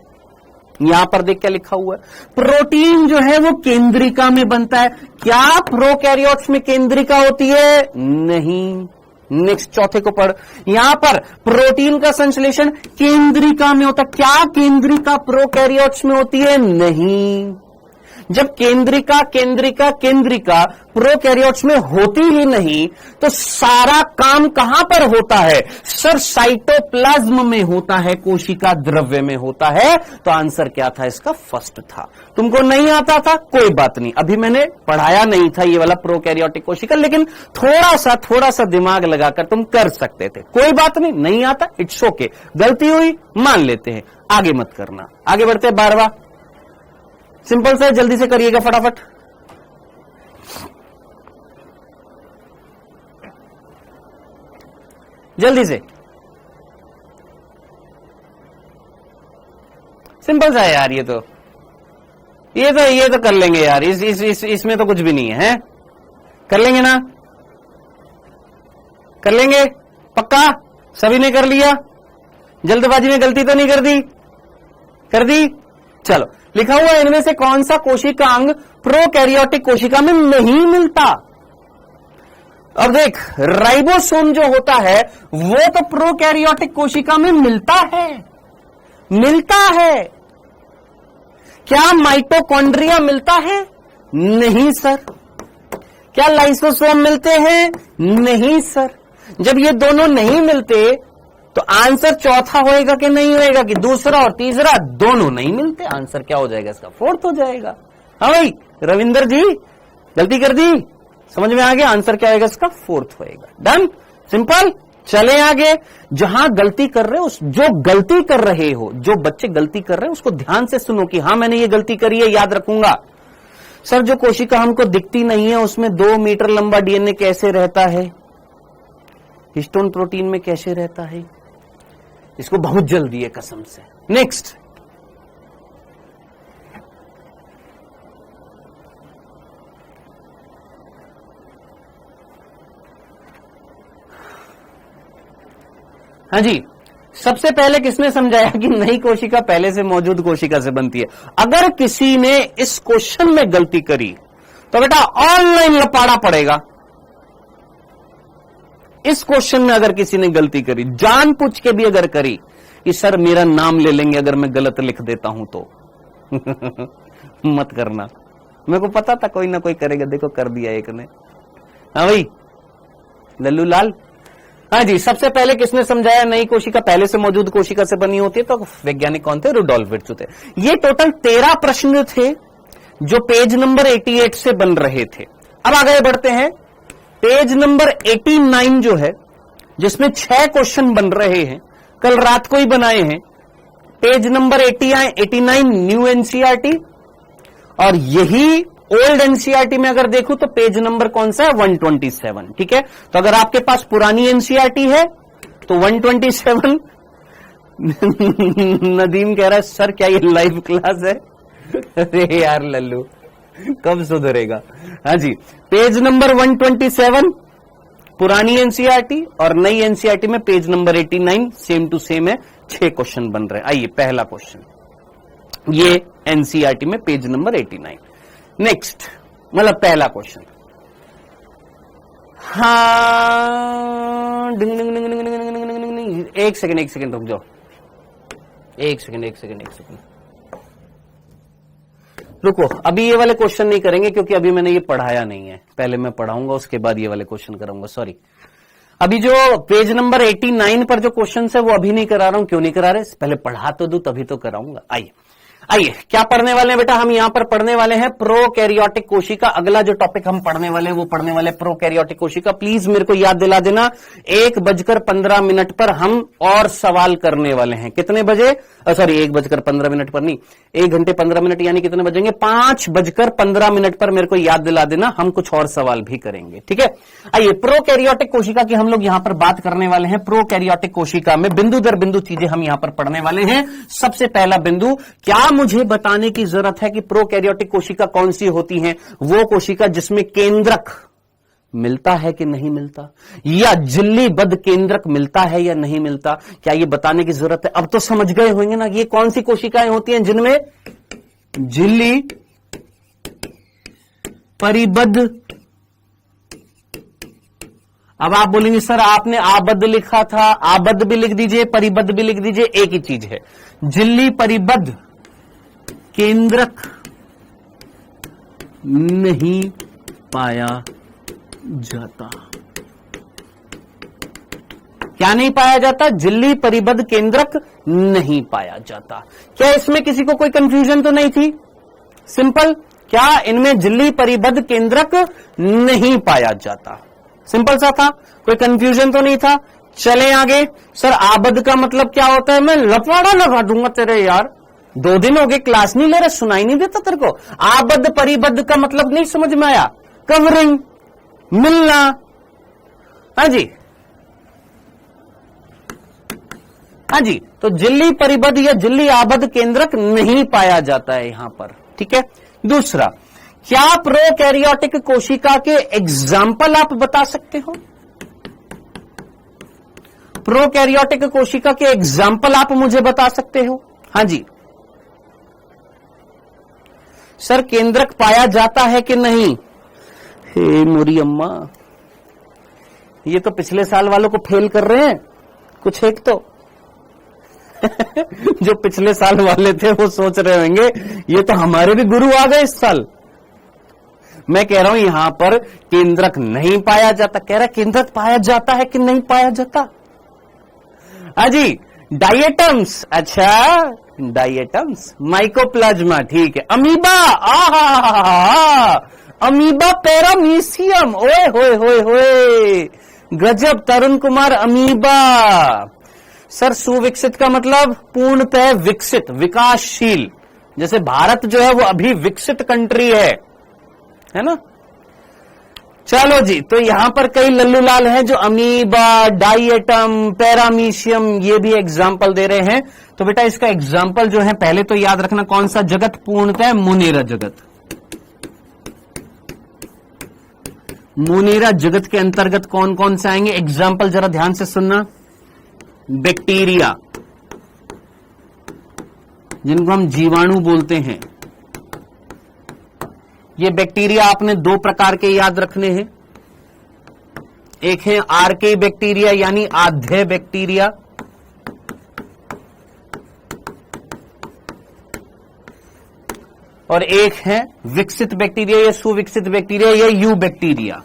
यहां पर देख क्या लिखा हुआ है? प्रोटीन जो है वो केंद्रिका में बनता है। क्या प्रोकैरियोट्स में केंद्रिका होती है? नहीं। नेक्स्ट, चौथे को पढ़। यहां पर प्रोटीन का संश्लेषण केंद्रिका में होता है। क्या केंद्रिका प्रोकैरियोट्स में होती है? नहीं। जब केंद्रिका केंद्रिका केंद्रिका प्रोकैरियोट्स में होती ही नहीं तो सारा काम कहां पर होता है? सर साइटोप्लाज्म में होता है, कोशिका द्रव्य में होता है। तो आंसर क्या था इसका? फर्स्ट था। तुमको नहीं आता था कोई बात नहीं, अभी मैंने पढ़ाया नहीं था ये वाला प्रोकैरियोटिक कोशिका, लेकिन थोड़ा सा दिमाग लगाकर तुम कर सकते थे। कोई बात नहीं आता, इट्स ओके, गलती हुई मान लेते हैं, आगे मत करना। आगे बढ़ते हैं 12वां, सिंपल सा, जल्दी से करिएगा फटाफट। जल्दी से, सिंपल सा है यार, ये तो कर लेंगे यार, इसमें तो कुछ भी नहीं है, कर लेंगे ना? कर लेंगे पक्का? सभी ने कर लिया? जल्दबाजी में गलती तो नहीं कर दी? कर दी? चलो, लिखा हुआ इनमें से कौन सा कोशिकांग प्रोकैरियोटिक कोशिका में नहीं मिलता? अब देख, राइबोसोम जो होता है वो तो प्रोकैरियोटिक कोशिका में मिलता है, मिलता है। क्या माइटोकॉन्ड्रिया मिलता है? नहीं सर। क्या लाइसोसोम मिलते हैं? नहीं सर। जब ये दोनों नहीं मिलते तो आंसर चौथा होएगा कि नहीं होएगा, कि दूसरा और तीसरा दोनों नहीं मिलते? आंसर क्या हो जाएगा इसका? फोर्थ हो जाएगा। हाँ भाई रविंदर जी, गलती कर दी, समझ में आ गया? आंसर क्या आएगा इसका? फोर्थ होएगा। Done, simple. चले आगे। जहां गलती कर रहे हो, जो गलती कर रहे हो, जो बच्चे गलती कर रहे हैं उसको ध्यान से सुनो कि हाँ मैंने ये गलती करी है, याद रखूंगा। सर जो कोशिका हमको दिखती नहीं है उसमें 2 मीटर लंबा डीएनए कैसे रहता है? हिस्टोन प्रोटीन में कैसे रहता है? इसको बहुत जल्दी है कसम से। नेक्स्ट, हाँ जी, सबसे पहले किसने समझाया कि नई कोशिका पहले से मौजूद कोशिका से बनती है? अगर किसी ने इस क्वेश्चन में गलती करी तो बेटा ऑनलाइन लपाड़ा पड़ेगा। इस क्वेश्चन में अगर किसी ने गलती करी, जान पूछ के भी अगर करी कि सर मेरा नाम ले लेंगे अगर मैं गलत लिख देता हूं तो मत करना। मेरे को पता था कोई ना कोई करेगा, देखो कर दिया एक ने। हाँ भाई लल्लू लाल, हाँ जी, सबसे पहले किसने समझाया नई कोशिका पहले से मौजूद कोशिका से बनी होती है? तो वैज्ञानिक कौन थे? रुडोल्फ विर्चू थे। ये टोटल 13 प्रश्न थे जो पेज नंबर 88 से बन रहे थे। अब आगे बढ़ते हैं, पेज नंबर 89 जो है जिसमें 6 क्वेश्चन बन रहे हैं, कल रात को ही बनाए हैं। पेज नंबर 89 न्यू एनसीईआरटी, और यही ओल्ड एनसीईआरटी में अगर देखूं तो पेज नंबर कौन सा है? 127। ठीक है, तो अगर आपके पास पुरानी एनसीईआरटी है तो 127। नदीम कह रहा है सर क्या ये लाइव क्लास है? अरे यार लल्लू कब सुधरेगा? हाँ जी, पेज नंबर 127 पुरानी एनसीईआरटी, और नई एनसीईआरटी में page number 89 same to same है। 6 क्वेश्चन बन रहे हैं। आइए पहला क्वेश्चन, ये एनसीईआरटी में पेज नंबर 89। नेक्स्ट, मतलब पहला क्वेश्चन। हाँ, एक सेकंड रुक जाओ, एक सेकंड रुको। अभी ये वाले क्वेश्चन नहीं करेंगे क्योंकि अभी मैंने ये पढ़ाया नहीं है, पहले मैं पढ़ाऊंगा उसके बाद ये वाले क्वेश्चन करूंगा। सॉरी, अभी जो पेज नंबर 89 पर जो क्वेश्चन है वो अभी नहीं करा रहा हूं। क्यों नहीं करा रहे? पहले पढ़ा तो दूं तभी तो कराऊंगा। आइए क्या पढ़ने वाले हैं बेटा? हम यहां पर पढ़ने वाले हैं प्रोकैरियोटिक कोशिका। अगला जो टॉपिक हम पढ़ने वाले हैं वो पढ़ने वाले प्रोकैरियोटिक कोशिका। प्लीज मेरे को याद दिला देना, 1:15 पर हम और सवाल करने वाले हैं। कितने बजे? सॉरी 1:15 पर नहीं, 1 घंटे 15 मिनट, यानी कितने बजेंगे? 5:15 पर मेरे को याद दिला देना, हम कुछ और सवाल भी करेंगे। ठीक है, आइए प्रोकैरियोटिक कोशिका की हम लोग यहां पर बात करने वाले हैं। प्रोकैरियोटिक कोशिका में बिंदु दर बिंदु चीजें हम यहां पर पढ़ने वाले हैं। सबसे पहला बिंदु, क्या मुझे बताने की जरूरत है कि प्रोकैरियोटिक कोशिका कौन सी होती है? वो कोशिका जिसमें केंद्रक मिलता है कि नहीं मिलता, या झिल्लीबद्ध केंद्रक मिलता है या नहीं मिलता, क्या ये बताने की जरूरत है? अब तो समझ गए होंगे ना ये कौन सी कोशिकाएं होती हैं जिनमें झिल्ली परिबद्ध। अब आप बोलेंगे सर आपने आबद्ध लिखा था, आबद्ध भी लिख दीजिए, परिबद्ध भी लिख दीजिए, एक ही चीज है। झिल्ली परिबद्ध केंद्रक नहीं पाया जाता। क्या नहीं पाया जाता? झिल्ली परिबद्ध केंद्रक नहीं पाया जाता। क्या इसमें किसी को कोई कंफ्यूजन तो नहीं थी? सिंपल, क्या इनमें झिल्ली परिबद्ध केंद्रक नहीं पाया जाता? सिंपल सा था, कोई कंफ्यूजन तो नहीं था। चले आगे। सर आबद्ध का मतलब क्या होता है? मैं लपवाड़ा लगा दूंगा तेरे यार, 2 दिन हो गए क्लास नहीं ले रहा, सुनाई नहीं देता तेरे को? आबद्ध परिबद्ध का मतलब नहीं समझ में आया? कवरिंग, मिलना। हाँ जी, हाँ जी। तो झिल्ली परिबद्ध या झिल्ली आबद्ध केंद्रक नहीं पाया जाता है यहां पर। ठीक है। दूसरा, क्या प्रोकैरियोटिक कोशिका के एग्जाम्पल आप बता सकते हो? प्रोकैरियोटिक कोशिका के एग्जाम्पल आप मुझे बता सकते हो? हाँ जी। सर केंद्रक पाया जाता है कि नहीं? हे मोरी अम्मा, ये तो पिछले साल वालों को फेल कर रहे हैं कुछ एक तो। जो पिछले साल वाले थे वो सोच रहे होंगे ये तो हमारे भी गुरु आ गए इस साल। मैं कह रहा हूं यहां पर केंद्रक नहीं पाया जाता। कह रहा केंद्रक पाया जाता है कि नहीं पाया जाता? अजी डायटम्स, अच्छा डायटम्स, माइकोप्लाज्मा, ठीक है। अमीबा, अमीबा पैरामीशियम, ओए होए होए होए, गजब तरुण कुमार, अमीबा। सर सुविकसित का मतलब पूर्णतः विकसित, विकासशील। जैसे भारत जो है वो अभी विकसित कंट्री है ना? चलो जी, तो यहां पर कई लल्लू लाल हैं जो अमीबा, डायटम, पैरामीशियम ये भी एग्जाम्पल दे रहे हैं। तो बेटा इसका एग्जाम्पल जो है पहले तो याद रखना, कौन सा जगत? पूर्णतः मुनेरा जगत। मुनेरा जगत के अंतर्गत कौन कौन से आएंगे एग्जाम्पल? जरा ध्यान से सुनना। बैक्टीरिया, जिनको हम जीवाणु बोलते हैं, ये बैक्टीरिया आपने 2 प्रकार के याद रखने हैं। एक है आर्के बैक्टीरिया यानी आध्य बैक्टीरिया, और एक है विकसित बैक्टीरिया या सुविकसित बैक्टीरिया या यू बैक्टीरिया।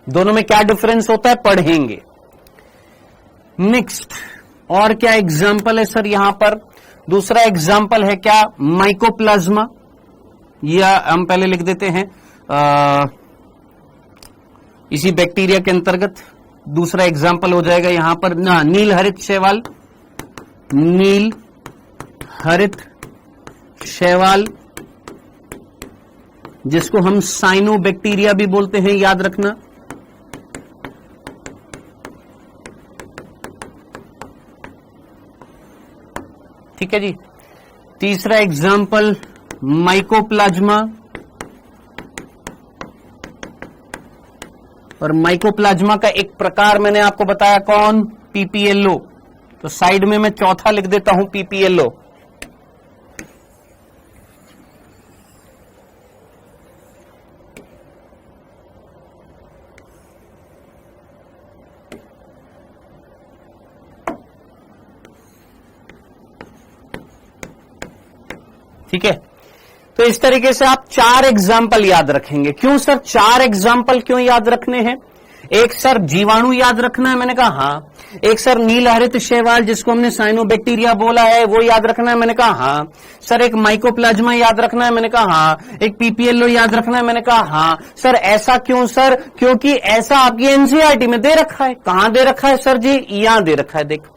दोनों में क्या डिफरेंस होता है पढ़ेंगे। नेक्स्ट, और क्या एग्जाम्पल है सर यहां पर? दूसरा एग्जाम्पल है क्या? माइकोप्लाज्मा, या हम पहले लिख देते हैं इसी बैक्टीरिया के अंतर्गत। दूसरा एग्जाम्पल हो जाएगा यहां पर ना, नील हरित शैवाल, नील हरित शैवाल, जिसको हम साइनोबैक्टीरिया भी बोलते हैं, याद रखना। ठीक है जी। तीसरा एग्जाम्पल माइकोप्लाज्मा, और माइकोप्लाज्मा का एक प्रकार मैंने आपको बताया कौन? पीपीएलओ। तो साइड में मैं चौथा लिख देता हूं पीपीएलओ। ठीक है। तो इस तरीके से आप 4 एग्जाम्पल याद रखेंगे। क्यों सर 4 एग्जाम्पल क्यों याद रखने हैं? एक सर जीवाणु याद रखना है, मैंने कहा हाँ। एक सर नील हरित शैवाल जिसको हमने साइनोबैक्टीरिया बोला है वो याद रखना है, मैंने कहा हाँ। सर एक माइकोप्लाज्मा याद रखना है, मैंने कहा हाँ। एक पीपीएलओ याद रखना है, मैंने कहा हाँ। सर ऐसा क्यों सर? क्योंकि ऐसा आपकी एनसीईआरटी में दे रखा है। कहां दे रखा है सर जी? यहां दे रखा है, देखो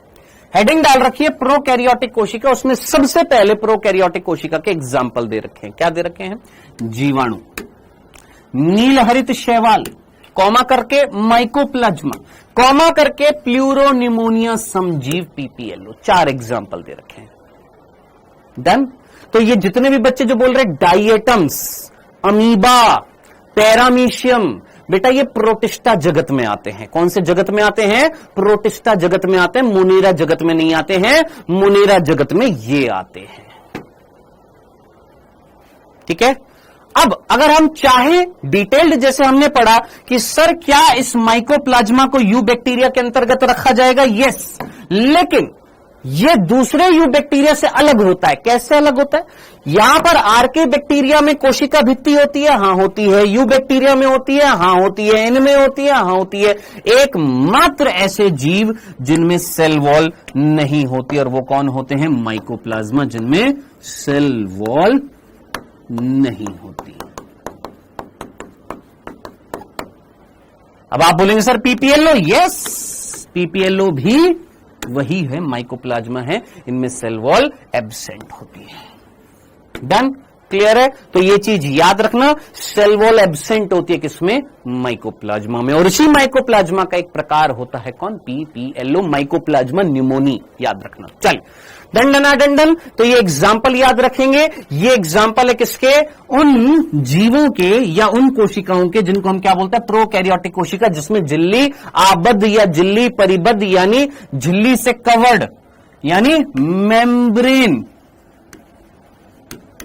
हेडिंग डाल रखी है प्रोकैरियोटिक कोशिका, उसमें सबसे पहले प्रोकैरियोटिक कोशिका के एग्जाम्पल दे रखे हैं। क्या दे रखे हैं? जीवाणु, नील हरित शैवाल, कॉमा करके माइकोप्लाज्मा, कॉमा करके प्लूरोनिमोनिया समजीव पीपीएलओ। 4 एग्जाम्पल दे रखे हैं। डन। तो ये जितने भी बच्चे जो बोल रहे डायटम्स, अमीबा, पैरामीशियम, बेटा ये प्रोटिस्टा जगत में आते हैं। कौन से जगत में आते हैं? प्रोटिस्टा जगत में आते हैं, मुनेरा जगत में नहीं आते हैं। मुनेरा जगत में ये आते हैं। ठीक है। अब अगर हम चाहें डिटेल्ड, जैसे हमने पढ़ा कि सर क्या इस माइकोप्लाज्मा को यू बैक्टीरिया के अंतर्गत रखा जाएगा? यस। लेकिन ये दूसरे यू बैक्टीरिया से अलग होता है। कैसे अलग होता है? यहां पर आर्के बैक्टीरिया में कोशिका भित्ति होती है, हां होती है। यू बैक्टीरिया में होती है, हां होती है। इनमें होती है, हां होती है। एकमात्र ऐसे जीव जिनमें सेल वॉल नहीं होती, और वो कौन होते हैं? माइकोप्लाज्मा, जिनमें सेल वॉल नहीं होती। अब आप बोलेंगे सर पीपीएलओ? यस, पीपीएलओ भी वही है, माइकोप्लाज्मा है, इनमें सेल वॉल एब्सेंट होती है। डन? क्लियर है? तो ये चीज याद रखना, सेल वॉल एब्सेंट होती है किसमें? माइकोप्लाज्मा में। और इसी माइकोप्लाज्मा का एक प्रकार होता है कौन? PPLO, mycoplasma pneumoniae. याद रखना। चल, डंडन। तो ये एग्जाम्पल याद रखेंगे। ये एग्जाम्पल है किसके? उन जीवों के या उन कोशिकाओं के जिनको हम क्या बोलते हैं? प्रोकैरियोटिक कोशिका, जिसमें झिल्ली आबद्ध या झिल्ली परिबद्ध यानी झिल्ली से कवर्ड यानी मेम्ब्रेन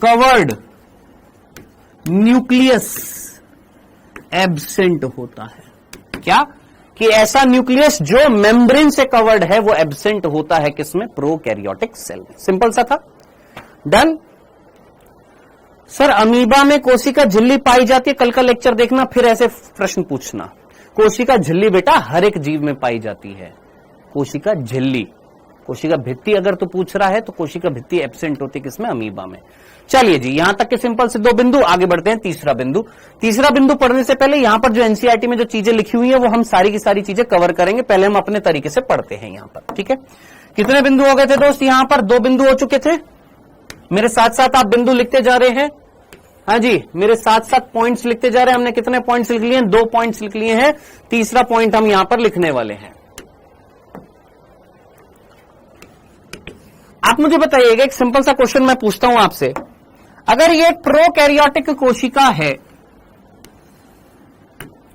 कवर्ड न्यूक्लियस एब्सेंट होता है। क्या? कि ऐसा न्यूक्लियस जो मेम्ब्रेन से कवर्ड है वो एब्सेंट होता है किसमें? प्रोकैरियोटिक सेल में। सिंपल सा था। डन? सर अमीबा में कोशिका झिल्ली पाई जाती है। कल का लेक्चर देखना, फिर ऐसे प्रश्न पूछना। कोशिका झिल्ली बेटा हर एक जीव में पाई जाती है। कोशिका झिल्ली, कोशिका भित्ति अगर तो पूछ रहा है तो कोशिका भित्ति एब्सेंट होती है किसमें? अमीबा में। चलिए जी, यहां तक के सिंपल से 2 बिंदु। आगे बढ़ते हैं तीसरा बिंदु। तीसरा बिंदु पढ़ने से पहले यहां पर जो एनसीईआरटी में जो चीजें लिखी हुई है वो हम सारी की सारी चीजें कवर करेंगे। पहले हम अपने तरीके से पढ़ते हैं यहां पर, ठीक है? कितने बिंदु हो गए थे दोस्त? यहां पर 2 बिंदु हो चुके थे। मेरे साथ साथ आप बिंदु लिखते जा रहे हैं। हाँ जी, मेरे साथ साथ पॉइंट्स लिखते जा रहे हैं। हमने कितने पॉइंट्स लिख लिए हैं? 2 पॉइंट्स लिख लिए हैं। तीसरा पॉइंट हम यहां पर लिखने वाले हैं। आप मुझे बताइएगा, एक सिंपल सा क्वेश्चन मैं पूछता हूं आपसे। अगर ये प्रोकैरियोटिक कोशिका है,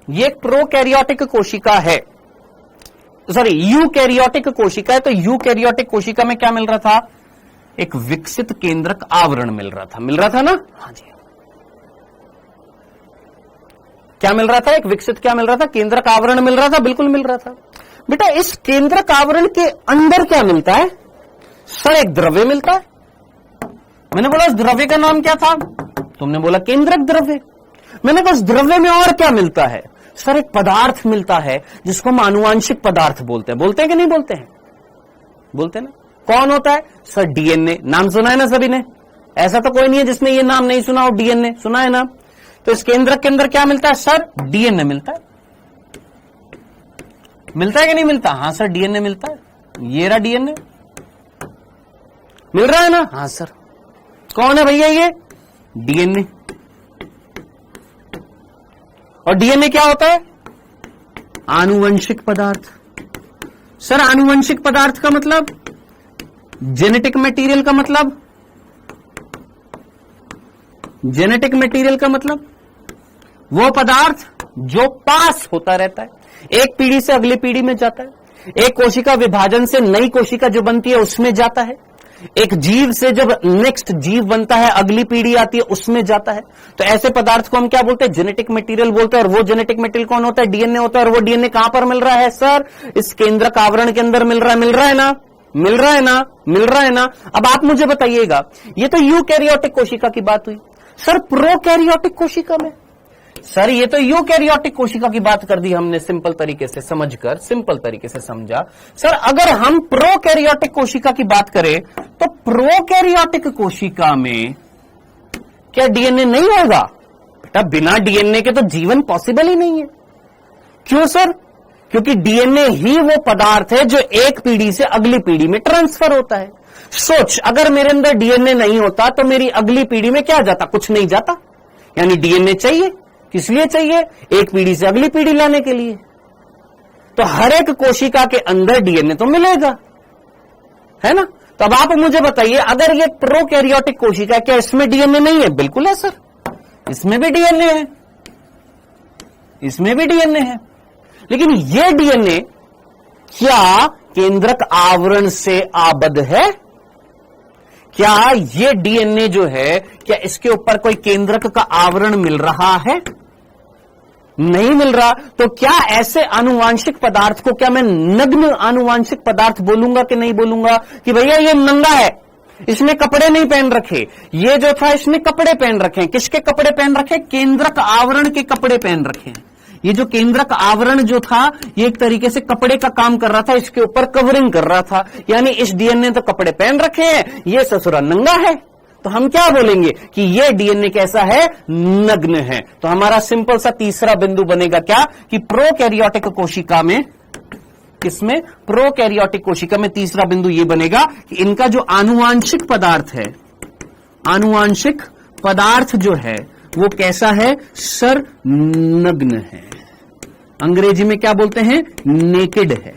ये प्रोकैरियोटिक कोशिका है, सॉरी यूकैरियोटिक कोशिका है, तो यूकैरियोटिक कोशिका में क्या मिल रहा था? एक विकसित केंद्रक आवरण मिल रहा था। मिल रहा था ना? हाँ जी। क्या मिल रहा था? एक विकसित क्या मिल रहा था? केंद्रक आवरण मिल रहा था। बिल्कुल मिल रहा था। बेटा इस केंद्रक आवरण के अंदर क्या मिलता है? सर एक द्रव्य मिलता है। मैंने बोला उस द्रव्य का नाम क्या था? तुमने बोला केंद्रक द्रव्य। मैंने कहा उस द्रव्य में और क्या मिलता है? सर एक पदार्थ मिलता है जिसको हम आनुवांशिक पदार्थ बोलते हैं। बोलते हैं कि नहीं बोलते हैं? बोलते हैं ना। कौन होता है? Sir DNA. नाम सुना है ना सभी ने? ऐसा तो कोई नहीं है जिसने ये नाम नहीं सुना हो। डीएनए सुना है ना? तो इस केंद्रक के अंदर क्या मिलता है? सर डीएनए मिलता है। मिलता है कि नहीं मिलता? हाँ सर डीएनए मिलता है। ये रहा डीएनए। मिल रहा है ना? हाँ सर। कौन है भैया ये? डीएनए। और डीएनए क्या होता है? आनुवंशिक पदार्थ। सर आनुवंशिक पदार्थ का मतलब? जेनेटिक मटेरियल का मतलब? जेनेटिक मटेरियल का मतलब वो पदार्थ जो पास होता रहता है, एक पीढ़ी से अगली पीढ़ी में जाता है। एक कोशिका विभाजन से नई कोशिका जो बनती है उसमें जाता है। एक जीव से जब नेक्स्ट जीव बनता है, अगली पीढ़ी आती है, उसमें जाता है। तो ऐसे पदार्थ को हम क्या बोलते हैं? जेनेटिक मटेरियल बोलते हैं। और वो जेनेटिक मटेरियल कौन होता है? डीएनए होता है। और वो डीएनए कहां पर मिल रहा है? सर इस केंद्रक आवरण के अंदर मिल रहा है। मिल रहा है ना? मिल रहा है ना? मिल रहा है ना? अब आप मुझे बताइएगा, ये तो यूकैरियोटिक कोशिका की बात हुई। सर प्रोकैरियोटिक कोशिका में? सर ये तो यूकैरियोटिक कोशिका की बात कर दी हमने, सिंपल तरीके से समझकर, सिंपल तरीके से समझा। सर अगर हम प्रोकैरियोटिक कोशिका की बात करें तो प्रोकैरियोटिक कोशिका में क्या डीएनए नहीं होगा? बेटा बिना डीएनए के तो जीवन पॉसिबल ही नहीं है। क्यों सर? क्योंकि डीएनए ही वो पदार्थ है जो एक पीढ़ी से अगली पीढ़ी में ट्रांसफर होता है। सोच, अगर मेरे अंदर डीएनए नहीं होता तो मेरी अगली पीढ़ी में क्या जाता? कुछ नहीं जाता। यानी डीएनए चाहिए। किस लिए चाहिए? एक पीढ़ी से अगली पीढ़ी लाने के लिए। तो हर एक कोशिका के अंदर डीएनए तो मिलेगा, है ना? तो अब आप मुझे बताइए, अगर ये प्रोकैरियोटिक कोशिका है, क्या इसमें डीएनए नहीं है? बिल्कुल है सर, इसमें भी डीएनए है, इसमें भी डीएनए है। लेकिन ये डीएनए क्या केंद्रक आवरण से आबद्ध है? क्या ये डीएनए जो है, क्या इसके ऊपर कोई केंद्रक का आवरण मिल रहा है? नहीं मिल रहा, तो क्या ऐसे आनुवांशिक पदार्थ को क्या मैं नग्न आनुवांशिक पदार्थ बोलूंगा कि नहीं बोलूंगा कि भैया ये नंगा है, इसने कपड़े नहीं पहन रखे, ये जो था इसने कपड़े पहन रखे हैं। किसके कपड़े पहन रखे? केंद्रक आवरण के कपड़े पहन रखे हैं। ये जो केंद्रक आवरण जो था ये एक तरीके से कपड़े का काम कर रहा था, इसके ऊपर कवरिंग कर रहा था, यानी इस डीएनए तो कपड़े पहन रखे हैं, ये ससुरा नंगा है। तो हम क्या बोलेंगे कि ये डीएनए कैसा है? नग्न है। तो हमारा सिंपल सा तीसरा बिंदु बनेगा क्या कि प्रोकैरियोटिक कोशिका में, किसमें? प्रोकैरियोटिक कोशिका में तीसरा बिंदु ये बनेगा कि इनका जो आनुवांशिक पदार्थ है, आनुवांशिक पदार्थ जो है वो कैसा है? सर नग्न है। अंग्रेजी में क्या बोलते हैं? नेकेड है।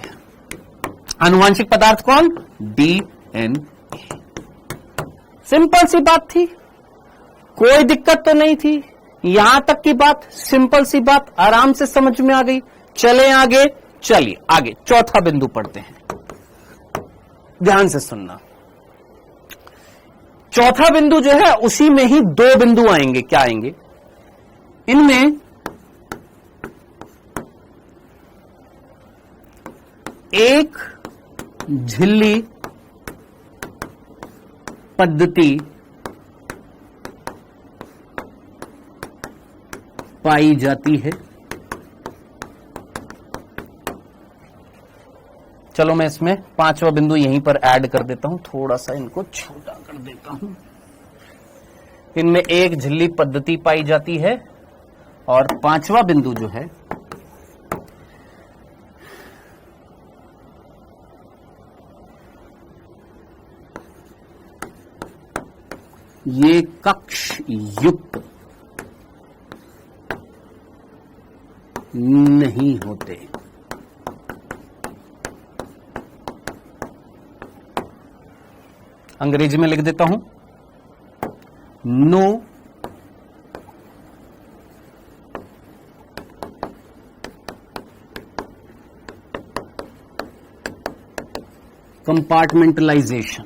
आनुवांशिक पदार्थ कौन? डीएनए। सिंपल सी बात थी, कोई दिक्कत तो नहीं थी, यहां तक की बात सिंपल सी बात आराम से समझ में आ गई। चले आगे, चलिए आगे चौथा बिंदु पढ़ते हैं, ध्यान से सुनना। चौथा बिंदु जो है उसी में ही दो बिंदु आएंगे। क्या आएंगे? इनमें एक झिल्ली पद्धति पाई जाती है। चलो मैं इसमें पांचवा बिंदु यहीं पर ऐड कर देता हूं, थोड़ा सा इनको छोटा कर देता हूं। इनमें एक झिल्ली पद्धति पाई जाती है और पांचवा बिंदु जो है ये कक्ष युक्त नहीं होते। अंग्रेजी में लिख देता हूं, नो कंपार्टमेंटलाइजेशन।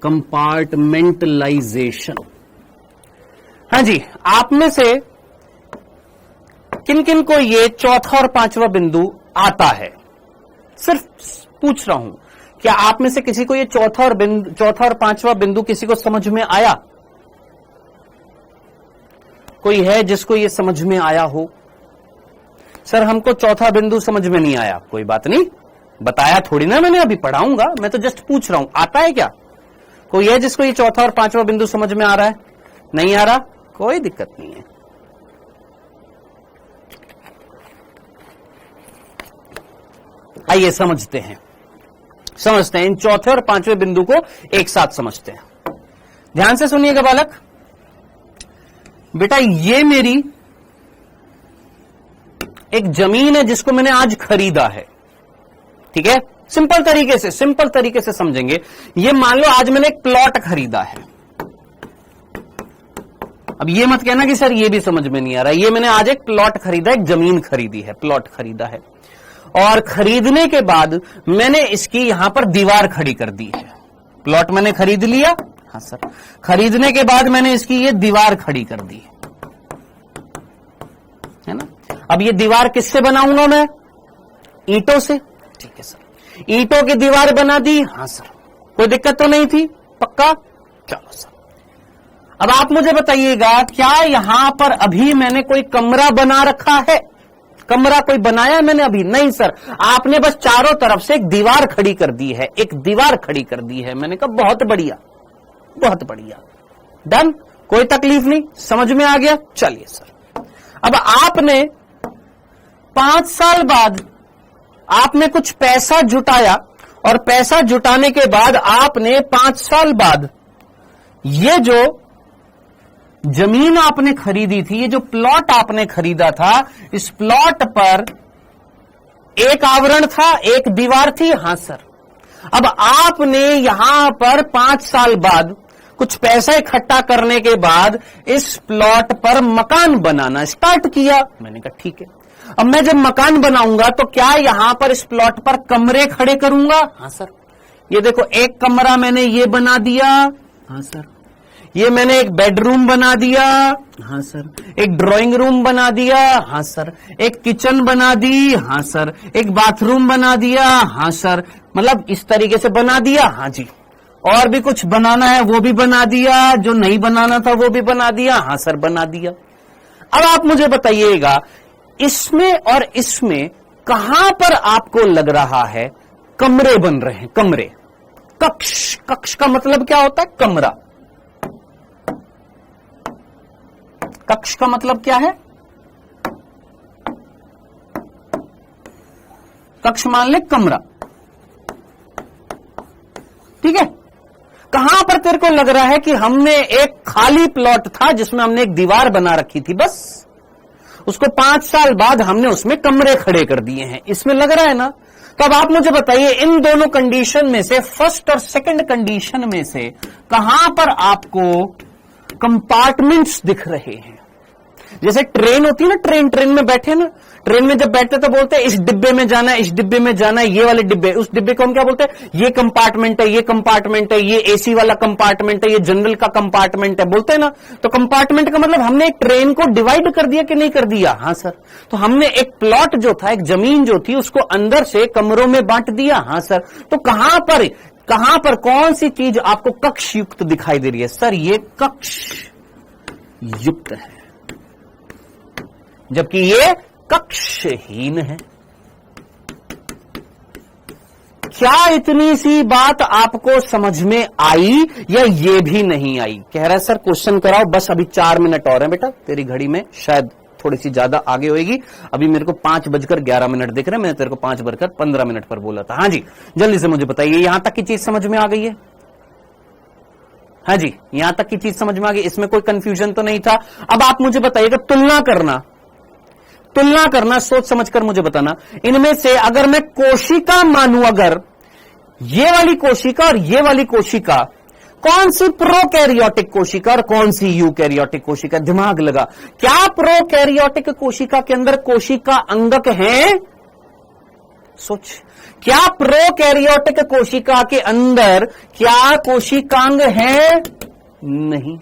कंपार्टमेंटलाइजेशन। हाँ जी, आप में से किन किन को ये चौथा और पांचवा बिंदु आता है? सिर्फ पूछ रहा हूं, क्या आप में से किसी को ये चौथा और पांचवा बिंदु किसी को समझ में आया? कोई है जिसको ये समझ में आया हो? सर हमको चौथा बिंदु समझ में नहीं आया। कोई बात नहीं, बताया थोड़ी ना मैंने, अभी पढ़ाऊंगा, मैं तो जस्ट पूछ रहा हूं आता है क्या? कोई है जिसको ये चौथा और पांचवा बिंदु समझ में आ रहा है? नहीं आ रहा? कोई दिक्कत नहीं है। आइए समझते हैं इन चौथे और पांचवें बिंदु को एक साथ समझते हैं। ध्यान से सुनिएगा बालक। बेटा ये मेरी एक जमीन है जिसको मैंने आज खरीदा है, ठीक है? सिंपल तरीके से समझेंगे। ये मान लो आज मैंने एक प्लॉट खरीदा है। अब ये मत कहना कि सर ये भी समझ में नहीं आ रहा। ये मैंने आज एक प्लॉट खरीदा, एक जमीन खरीदी है, प्लॉट खरीदा है, और खरीदने के बाद मैंने इसकी यहां पर दीवार खड़ी कर दी है। प्लॉट मैंने खरीद लिया, हाँ सर, खरीदने के बाद मैंने इसकी ये दीवार खड़ी कर दी है ना। अब ये दीवार किससे बनाऊंगा मैं? ईंटों से, ठीक है सर। ईंटों की दीवार बना दी, हाँ सर, कोई दिक्कत तो नहीं थी, पक्का? चलो सर, अब आप मुझे बताइएगा क्या यहां पर अभी मैंने कोई कमरा बना रखा है? कमरा कोई बनाया मैंने अभी? नहीं सर, आपने बस चारों तरफ से एक दीवार खड़ी कर दी है, एक दीवार खड़ी कर दी है। मैंने कहा बहुत बढ़िया, बहुत बढ़िया, डन, कोई तकलीफ नहीं, समझ में आ गया। चलिए सर, अब आपने 5 साल बाद आपने कुछ पैसा जुटाया, और पैसा जुटाने के बाद आपने 5 साल बाद ये जो जमीन आपने खरीदी थी, ये जो प्लॉट आपने खरीदा था, इस प्लॉट पर एक आवरण था, एक दीवार थी, हां सर। अब आपने यहां पर 5 साल बाद कुछ पैसा इकट्ठा करने के बाद इस प्लॉट पर मकान बनाना स्टार्ट किया। मैंने कहा ठीक है, अब मैं जब मकान बनाऊंगा तो क्या यहां पर इस प्लॉट पर कमरे खड़े करूंगा? हाँ सर। ये देखो एक कमरा मैंने ये बना दिया, हाँ सर। ये मैंने एक बेडरूम बना दिया, हाँ सर। एक ड्राइंग रूम बना दिया, हाँ सर। एक किचन बना दी, हाँ सर। एक बाथरूम बना दिया, हाँ सर। मतलब इस तरीके से बना दिया, हाँ जी। और भी कुछ बनाना है वो भी बना दिया, जो नहीं बनाना था वो भी बना दिया, हाँ सर बना दिया। अब आप मुझे बताइएगा इसमें और इसमें कहां पर आपको लग रहा है कमरे बन रहे हैं? कमरे, कक्ष। कक्ष का मतलब क्या होता है? कमरा। कक्ष का मतलब क्या है? कक्ष मान ले कमरा, ठीक है। कहां पर तेरे को लग रहा है कि हमने एक खाली प्लॉट था जिसमें हमने एक दीवार बना रखी थी, बस उसको 5 साल बाद हमने उसमें कमरे खड़े कर दिए हैं, इसमें लग रहा है ना? तो अब आप मुझे बताइए इन दोनों कंडीशन में से, फर्स्ट और सेकंड कंडीशन में से कहां पर आपको कंपार्टमेंट्स दिख रहे हैं? जैसे ट्रेन होती है ना, ट्रेन में बैठे ना, ट्रेन में जब बैठते तो बोलते हैं इस डिब्बे में जाना है, इस डिब्बे में जाना है, ये वाले डिब्बे, उस डिब्बे को हम क्या बोलते हैं? ये कंपार्टमेंट है, ये कंपार्टमेंट है, ये एसी वाला कंपार्टमेंट है, ये जनरल का कंपार्टमेंट है, बोलते हैं ना। तो कंपार्टमेंट का मतलब हमने एक ट्रेन को डिवाइड कर दिया कि नहीं कर दिया? हाँ सर। तो हमने एक प्लॉट जो था, एक जमीन जो थी, उसको अंदर से कमरों में बांट दिया, हाँ सर। तो कहां पर कौन सी चीज आपको कक्ष युक्त दिखाई दे रही है? सर ये कक्ष युक्त है, जबकि ये कक्षहीन है। क्या इतनी सी बात आपको समझ में आई या ये भी नहीं आई? कह रहा है सर क्वेश्चन कराओ, बस अभी 4 मिनट और हैं बेटा, तेरी घड़ी में शायद थोड़ी सी ज्यादा आगे होएगी। अभी मेरे को 5:11 दिख रहे हैं, मैंने तेरे को 5:15 पर बोला था। हाँ जी, जल्दी से मुझे बताइए, यहां तक की चीज समझ में आ गई है? हाँ जी, यहां तक की चीज समझ में आ गई, इसमें कोई कंफ्यूजन तो नहीं था। अब आप मुझे बताइएगा, तुलना करना, सोच समझकर मुझे बताना, इनमें से अगर मैं कोशिका मानूं, अगर ये वाली कोशिका और ये वाली कोशिका, कौन सी प्रोकैरियोटिक कोशिका और कौन सी यूकैरियोटिक कोशिका? दिमाग लगा। क्या प्रोकैरियोटिक कोशिका के अंदर कोशिका अंगक हैं? सोच, क्या प्रोकैरियोटिक कोशिका के अंदर क्या कोशिकांग है? नहीं।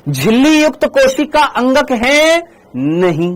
झिल्ली युक्त कोशिका अंगक है? नहीं।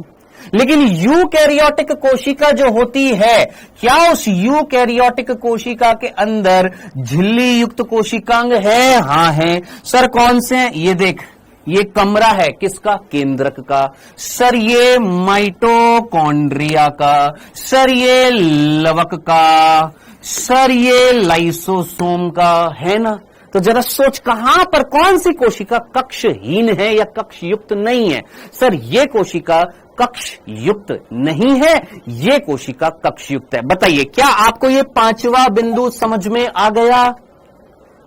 लेकिन यूकैरियोटिक कोशिका जो होती है, क्या उस यूकैरियोटिक कोशिका के अंदर झिल्ली युक्त कोशिकांग है? हाँ है। सर कौन से हैं? ये देख, ये कमरा है किसका? केंद्रक का। सर ये माइटोकॉन्ड्रिया का। सर ये लवक का। सर ये लाइसोसोम का, है ना? तो जरा सोच, कहां पर कौन सी कोशिका कक्षहीन है या कक्ष युक्त नहीं है? सर ये कोशिका कक्ष युक्त नहीं है, ये कोशिका कक्ष युक्त है। बताइए, क्या आपको ये 5वां बिंदु समझ में आ गया?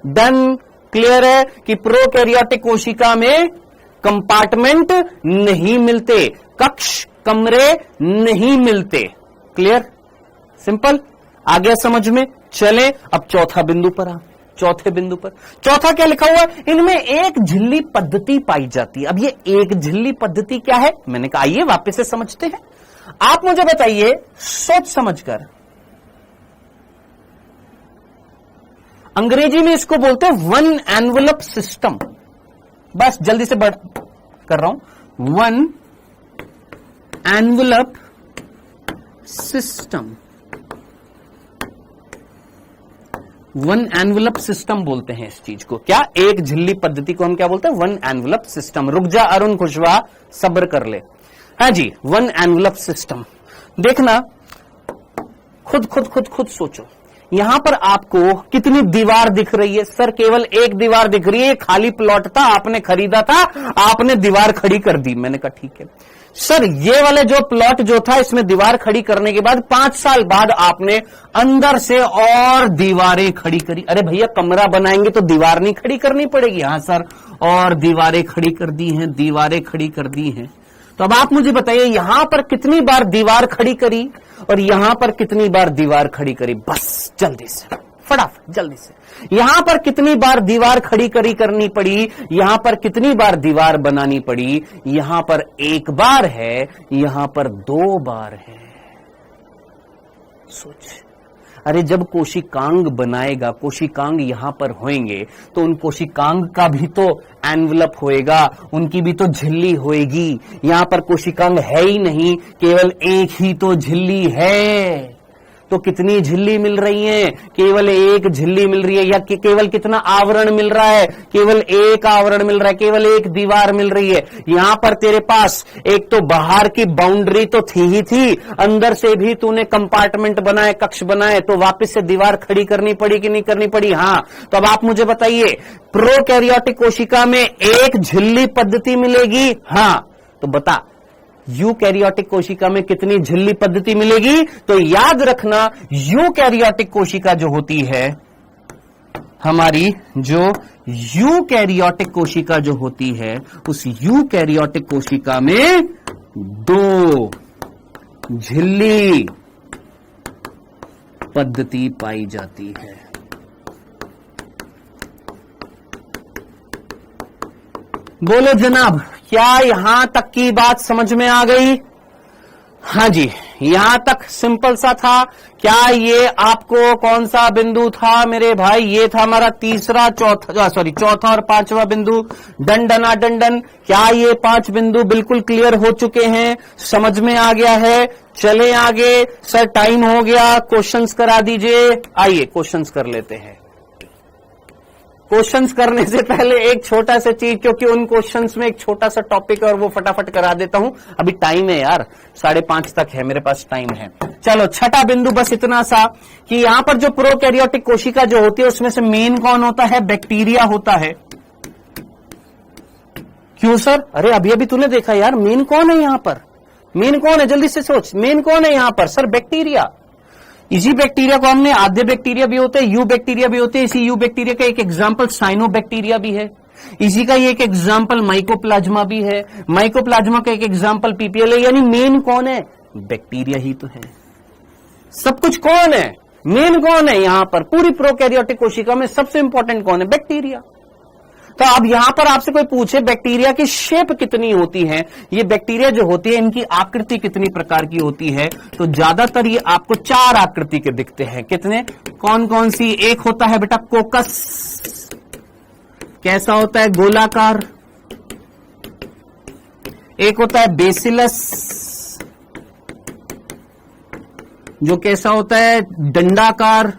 डन, क्लियर है कि प्रोकैरियोटिक कोशिका में कंपार्टमेंट नहीं मिलते, कक्ष कमरे नहीं मिलते। क्लियर, सिंपल, आ गया समझ में? चले अब चौथे बिंदु पर। चौथा क्या लिखा हुआ है? इनमें एक झिल्ली पद्धति पाई जाती है। अब ये एक झिल्ली पद्धति क्या है? मैंने कहा आइए वापस से समझते हैं। आप मुझे बताइए सोच समझकर, अंग्रेजी में इसको बोलते हैं 1 एनवलप सिस्टम। बस जल्दी से बढ़ कर रहा हूं, 1 एनवलप सिस्टम। 1 एनवलप सिस्टम बोलते हैं इस चीज को। क्या? एक झिल्ली पद्धति को हम क्या बोलते हैं? 1 एनवलप सिस्टम। रुक जा अरुण खुशवा, सब्र कर ले। हाँ जी, 1 एनवलप सिस्टम। देखना, खुद सोचो, यहां पर आपको कितनी दीवार दिख रही है? सर केवल एक दीवार दिख रही है, खाली प्लॉट था, आपने खरीदा था, आपने दीवार खड़ी कर दी। मैंने कहा ठीक है सर, ये वाले जो प्लॉट जो था, इसमें दीवार खड़ी करने के बाद 5 साल बाद आपने अंदर से और दीवारें खड़ी करी। अरे भैया कमरा बनाएंगे तो दीवार नहीं खड़ी करनी पड़ेगी? हाँ सर, और दीवारें खड़ी कर दी हैं। तो अब आप मुझे बताइए, यहां पर कितनी बार दीवार खड़ी करी और यहां पर कितनी बार दीवार खड़ी करी? बस जल्दी से, फटाफट जल्दी से। यहां पर कितनी बार दीवार खड़ी करनी पड़ी? यहां पर कितनी बार दीवार बनानी पड़ी? यहां पर 1 बार है, यहां पर 2 बार है। सोच, अरे जब कोशिकांग बनाएगा, कोशिकांग यहां पर होंगे तो उन कोशिकांग का भी तो एनवलप होएगा, उनकी भी तो झिल्ली होएगी। यहां पर कोशिकांग है ही नहीं, केवल एक ही तो झिल्ली है। तो कितनी झिल्ली मिल रही है? केवल एक झिल्ली मिल रही है। या केवल कितना आवरण मिल रहा है? केवल एक आवरण मिल रहा है, केवल एक दीवार मिल रही है। यहां पर तेरे पास एक तो बाहर की बाउंड्री तो थी ही थी, अंदर से भी तूने कंपार्टमेंट बनाए, कक्ष बनाए, तो वापस से दीवार खड़ी करनी पड़ी कि नहीं करनी पड़ी? हाँ। तो अब आप मुझे बताइए, प्रोकैरियोटिक कोशिका में एक झिल्ली पद्धति मिलेगी? हाँ। तो बता, यूकैरियोटिक कोशिका में कितनी झिल्ली पद्धति मिलेगी? तो याद रखना, यूकैरियोटिक कोशिका जो होती है हमारी, जो यूकैरियोटिक कोशिका जो होती है, उस यूकैरियोटिक कोशिका में 2 झिल्ली पद्धति पाई जाती है। बोलो जनाब, क्या यहां तक की बात समझ में आ गई? हाँ जी, यहां तक सिंपल सा था। क्या ये आपको कौन सा बिंदु था मेरे भाई? ये था हमारा चौथा और 5वां बिंदु, डंडना डंडन। क्या ये 5 बिंदु बिल्कुल क्लियर हो चुके हैं? समझ में आ गया है? चले आगे। सर टाइम हो गया, क्वेश्चंस करा दीजिए। आइए क्वेश्चंस कर लेते हैं। क्वेश्चंस करने से पहले एक छोटा सा चीज, क्योंकि उन क्वेश्चंस में एक छोटा सा टॉपिक है और वो फटाफट करा देता हूं। अभी टाइम है यार, 5:30 तक है, मेरे पास टाइम है। चलो, छठा बिंदु बस इतना सा कि यहां पर जो प्रोकैरियोटिक कोशिका जो होती है उसमें से मेन कौन होता है? बैक्टीरिया होता है। क्यों सर? अरे अभी अभी तूने देखा यार, मेन कौन है यहां पर? मेन कौन है? जल्दी से सोच, मेन कौन है यहां पर? Sir bacteria. इसी बैक्टीरिया को हमने, आधे बैक्टीरिया भी होते हैं, यू बैक्टीरिया भी होते हैं। इसी यू बैक्टीरिया का एक एग्जांपल साइनोबैक्टीरिया भी है। इसी का ये एक एग्जांपल माइकोप्लाज्मा भी है। माइकोप्लाज्मा का एक एग्जांपल पीपीएल है। यानी मेन कौन है? बैक्टीरिया ही तो है। सब कुछ कौन है? मेन कौन है यहां पर? पूरी प्रोकैरियोटिक कोशिका में सबसे इंपॉर्टेंट कौन है? बैक्टीरिया। तो अब यहां पर आपसे कोई पूछे बैक्टीरिया की शेप कितनी होती है, ये बैक्टीरिया जो होती है इनकी आकृति कितनी प्रकार की होती है, तो ज्यादातर ये आपको 4 आकृति के दिखते हैं। कितने? कौन कौन सी? एक होता है बेटा कोकस, कैसा होता है? गोलाकार। एक होता है बेसिलस, जो कैसा होता है? डंडाकार।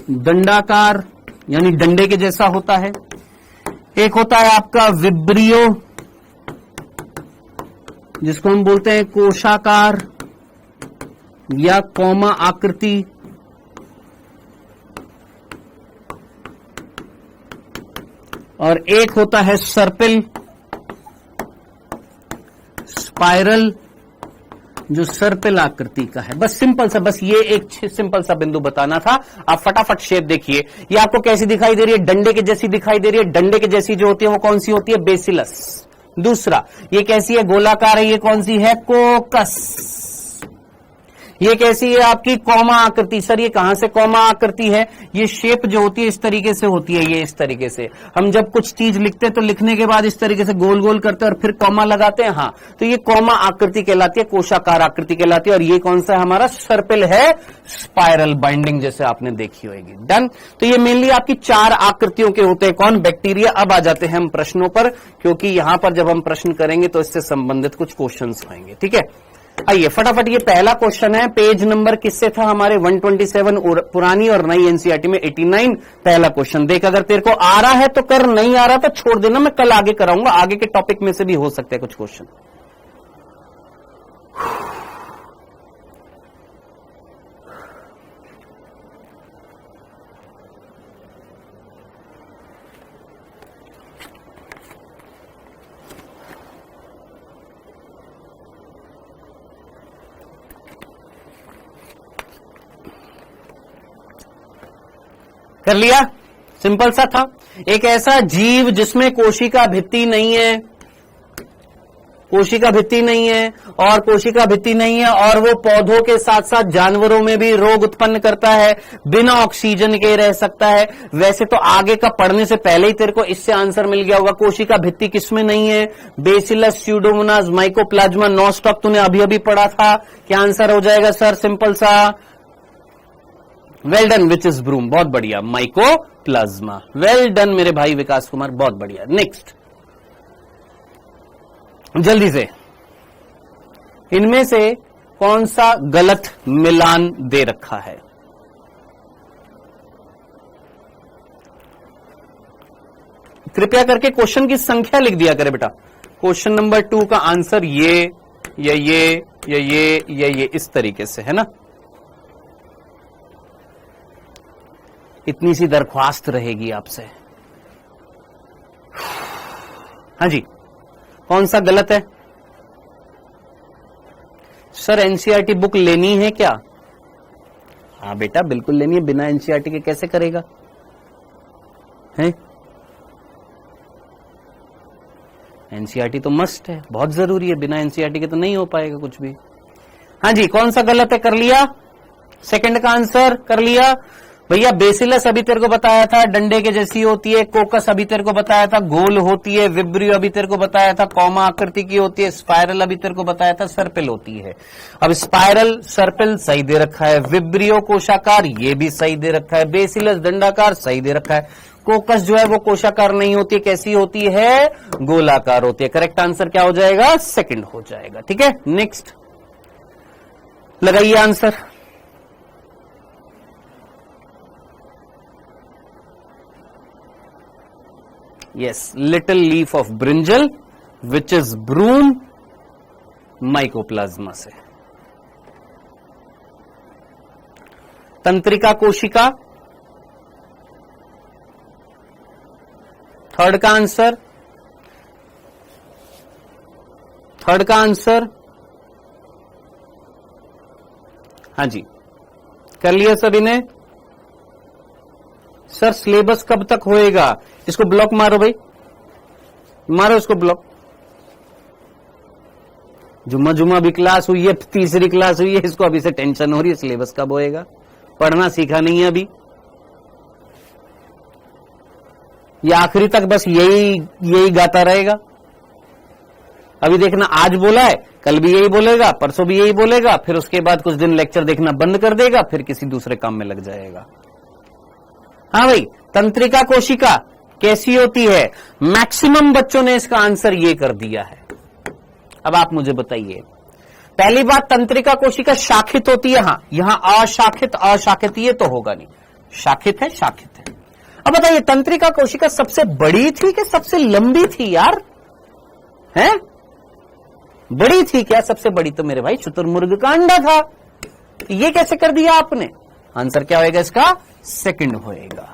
दंडाकार यानी डंडे के जैसा होता है। एक होता है आपका विब्रियो, जिसको हम बोलते हैं कोशाकार या कौमा आकृति। और एक होता है सर्पिल, स्पाइरल, जो सर्पिल आकृति का है। बस सिंपल सा, बस ये एक सिंपल सा बिंदु बताना था। आप फटाफट शेप देखिए, ये आपको कैसी दिखाई दे रही है? डंडे के जैसी दिखाई दे रही है। डंडे के जैसी जो होती है वो कौन सी होती है? बेसिलस। दूसरा, ये कैसी है? गोलाकार है, ये कौन सी है? कोकस। ये कैसी है? आपकी कौमा आकृति। सर ये कहां से कौमा आकृति है? ये शेप जो होती है इस तरीके से होती है, ये इस तरीके से। हम जब कुछ चीज लिखते हैं तो लिखने के बाद इस तरीके से गोल गोल करते हैं और फिर कौमा लगाते हैं। हाँ, तो ये कौमा आकृति कहलाती है, कोशाकार आकृति कहलाती है। और ये कौन सा हमारा? सर्पिल है, स्पाइरल बाइंडिंग जैसे आपने देखी होगी। डन। तो ये मेनली आपकी 4 आकृतियों के होते हैं। कौन? बैक्टीरिया। अब आ जाते हैं हम प्रश्नों पर, क्योंकि यहां पर जब हम प्रश्न करेंगे तो इससे संबंधित कुछ क्वेश्चंस आएंगे। ठीक है, आइए फटाफट। ये पहला क्वेश्चन है, पेज नंबर किससे था हमारे? 127 पुरानी और नई एनसीईआरटी में 89। पहला क्वेश्चन देख, अगर तेरे को आ रहा है तो कर, नहीं आ रहा तो छोड़ देना, मैं कल आगे कराऊंगा। आगे के टॉपिक में से भी हो सकते हैं कुछ क्वेश्चन। कर लिया? सिंपल सा था। एक ऐसा जीव जिसमें कोशिका भित्ति नहीं है, कोशिका भित्ति नहीं है, और कोशिका भित्ति नहीं है, और वो पौधों के साथ साथ जानवरों में भी रोग उत्पन्न करता है, बिना ऑक्सीजन के रह सकता है। वैसे तो आगे का पढ़ने से पहले ही तेरे को इससे आंसर मिल गया होगा। कोशिका भित्ति किसमें नहीं है? बेसिलस, स्यूडोमोनास, माइकोप्लाज्मा, नॉस्टॉक तूने अभी अभी पढ़ा था। क्या आंसर हो जाएगा सर? सिंपल सा well done, which is broom. बहुत बढ़िया, माइकोप्लाज्मा। वेल डन मेरे भाई विकास कुमार, बहुत बढ़िया। नेक्स्ट, जल्दी से, इनमें से कौन सा गलत मिलान दे रखा है? कृपया करके क्वेश्चन की संख्या लिख दिया करे बेटा। क्वेश्चन नंबर 2 का आंसर ये या ये इस तरीके से है ना। इतनी सी दरख्वास्त रहेगी आपसे। हाँ जी, कौन सा गलत है? सर एनसीईआरटी बुक लेनी है क्या? हाँ बेटा बिल्कुल लेनी है, बिना एनसीईआरटी के कैसे करेगा? है एनसीईआरटी तो मस्ट है, बहुत जरूरी है, बिना एनसीईआरटी के तो नहीं हो पाएगा कुछ भी। हाँ जी, कौन सा गलत है? कर लिया सेकंड का आंसर, कर लिया भैया। बेसिलस अभी तेरे को बताया था डंडे के जैसी होती है, कोकस अभी तेरे को बताया था गोल होती है, विब्रियो अभी तेरे को बताया था कॉमा आकृति की होती है, स्पाइरल अभी तेरे को बताया था सर्पिल होती है। अब स्पाइरल सर्पिल सही दे रखा है, विब्रियो कोशाकार ये भी सही दे रखा है, बेसिलस दंडाकार सही दे रखा है, कोकस जो है वो कोशाकार नहीं होती, कैसी होती है? गोलाकार होती है। करेक्ट आंसर क्या हो जाएगा? सेकंड हो जाएगा। ठीक है, नेक्स्ट लगाइए answer. Yes, little leaf of brinjal, which is broom, mycoplasma से। तंत्रिका कोशिका, थर्ड का आंसर, थर्ड का आंसर। हाँ जी, कर लिया सभी ने? सर सिलेबस कब तक होएगा? इसको ब्लॉक मारो भाई, मारो इसको ब्लॉक। जुम्मा जुम्मा भी क्लास हुई है, तीसरी क्लास हुई है, इसको अभी से टेंशन हो रही है सिलेबस कब होएगा। पढ़ना सीखा नहीं है अभी, ये आखिरी तक बस यही गाता रहेगा। अभी देखना, आज बोला है कल भी यही बोलेगा, परसों भी यही बोलेगा, फिर उसके बाद कुछ दिन लेक्चर देखना बंद कर देगा, फिर किसी दूसरे काम में लग जाएगा। हाँ भाई, तंत्रिका कोशिका कैसी होती है? मैक्सिमम बच्चों ने इसका आंसर ये कर दिया है। अब आप मुझे बताइए, पहली बात, तंत्रिका कोशिका शाखित होती है। हाँ, यहां अशाखित ये तो होगा नहीं, शाखित है, शाखित है। अब बताइए, तंत्रिका कोशिका सबसे बड़ी थी कि सबसे लंबी थी यार? हैं? बड़ी थी क्या? सबसे बड़ी तो मेरे भाई शुतुरमुर्ग का अंडा था। ये कैसे कर दिया आपने? आंसर क्या होएगा इसका? सेकंड होएगा।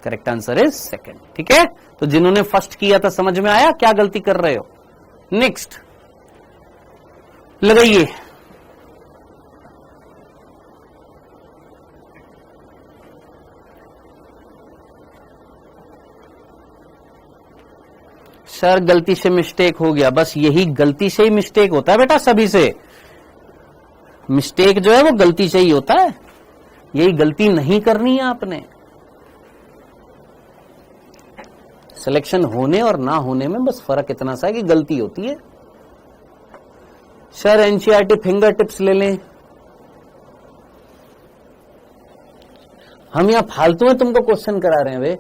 Correct answer is second. ठीक है, तो जिन्होंने फर्स्ट किया था समझ में आया क्या गलती कर रहे हो? नेक्स्ट लगाइए। सर गलती से मिस्टेक हो गया। बस यही गलती से ही मिस्टेक होता है बेटा, सभी से मिस्टेक जो है वो गलती से ही होता है। यही गलती नहीं करनी है आपने। सिलेक्शन होने और ना होने में बस फर्क इतना सा है कि गलती होती है। सर एनसीईआरटी फिंगर टिप्स ले लें। हम यहां फालतू में तुमको क्वेश्चन करा रहे हैं वे।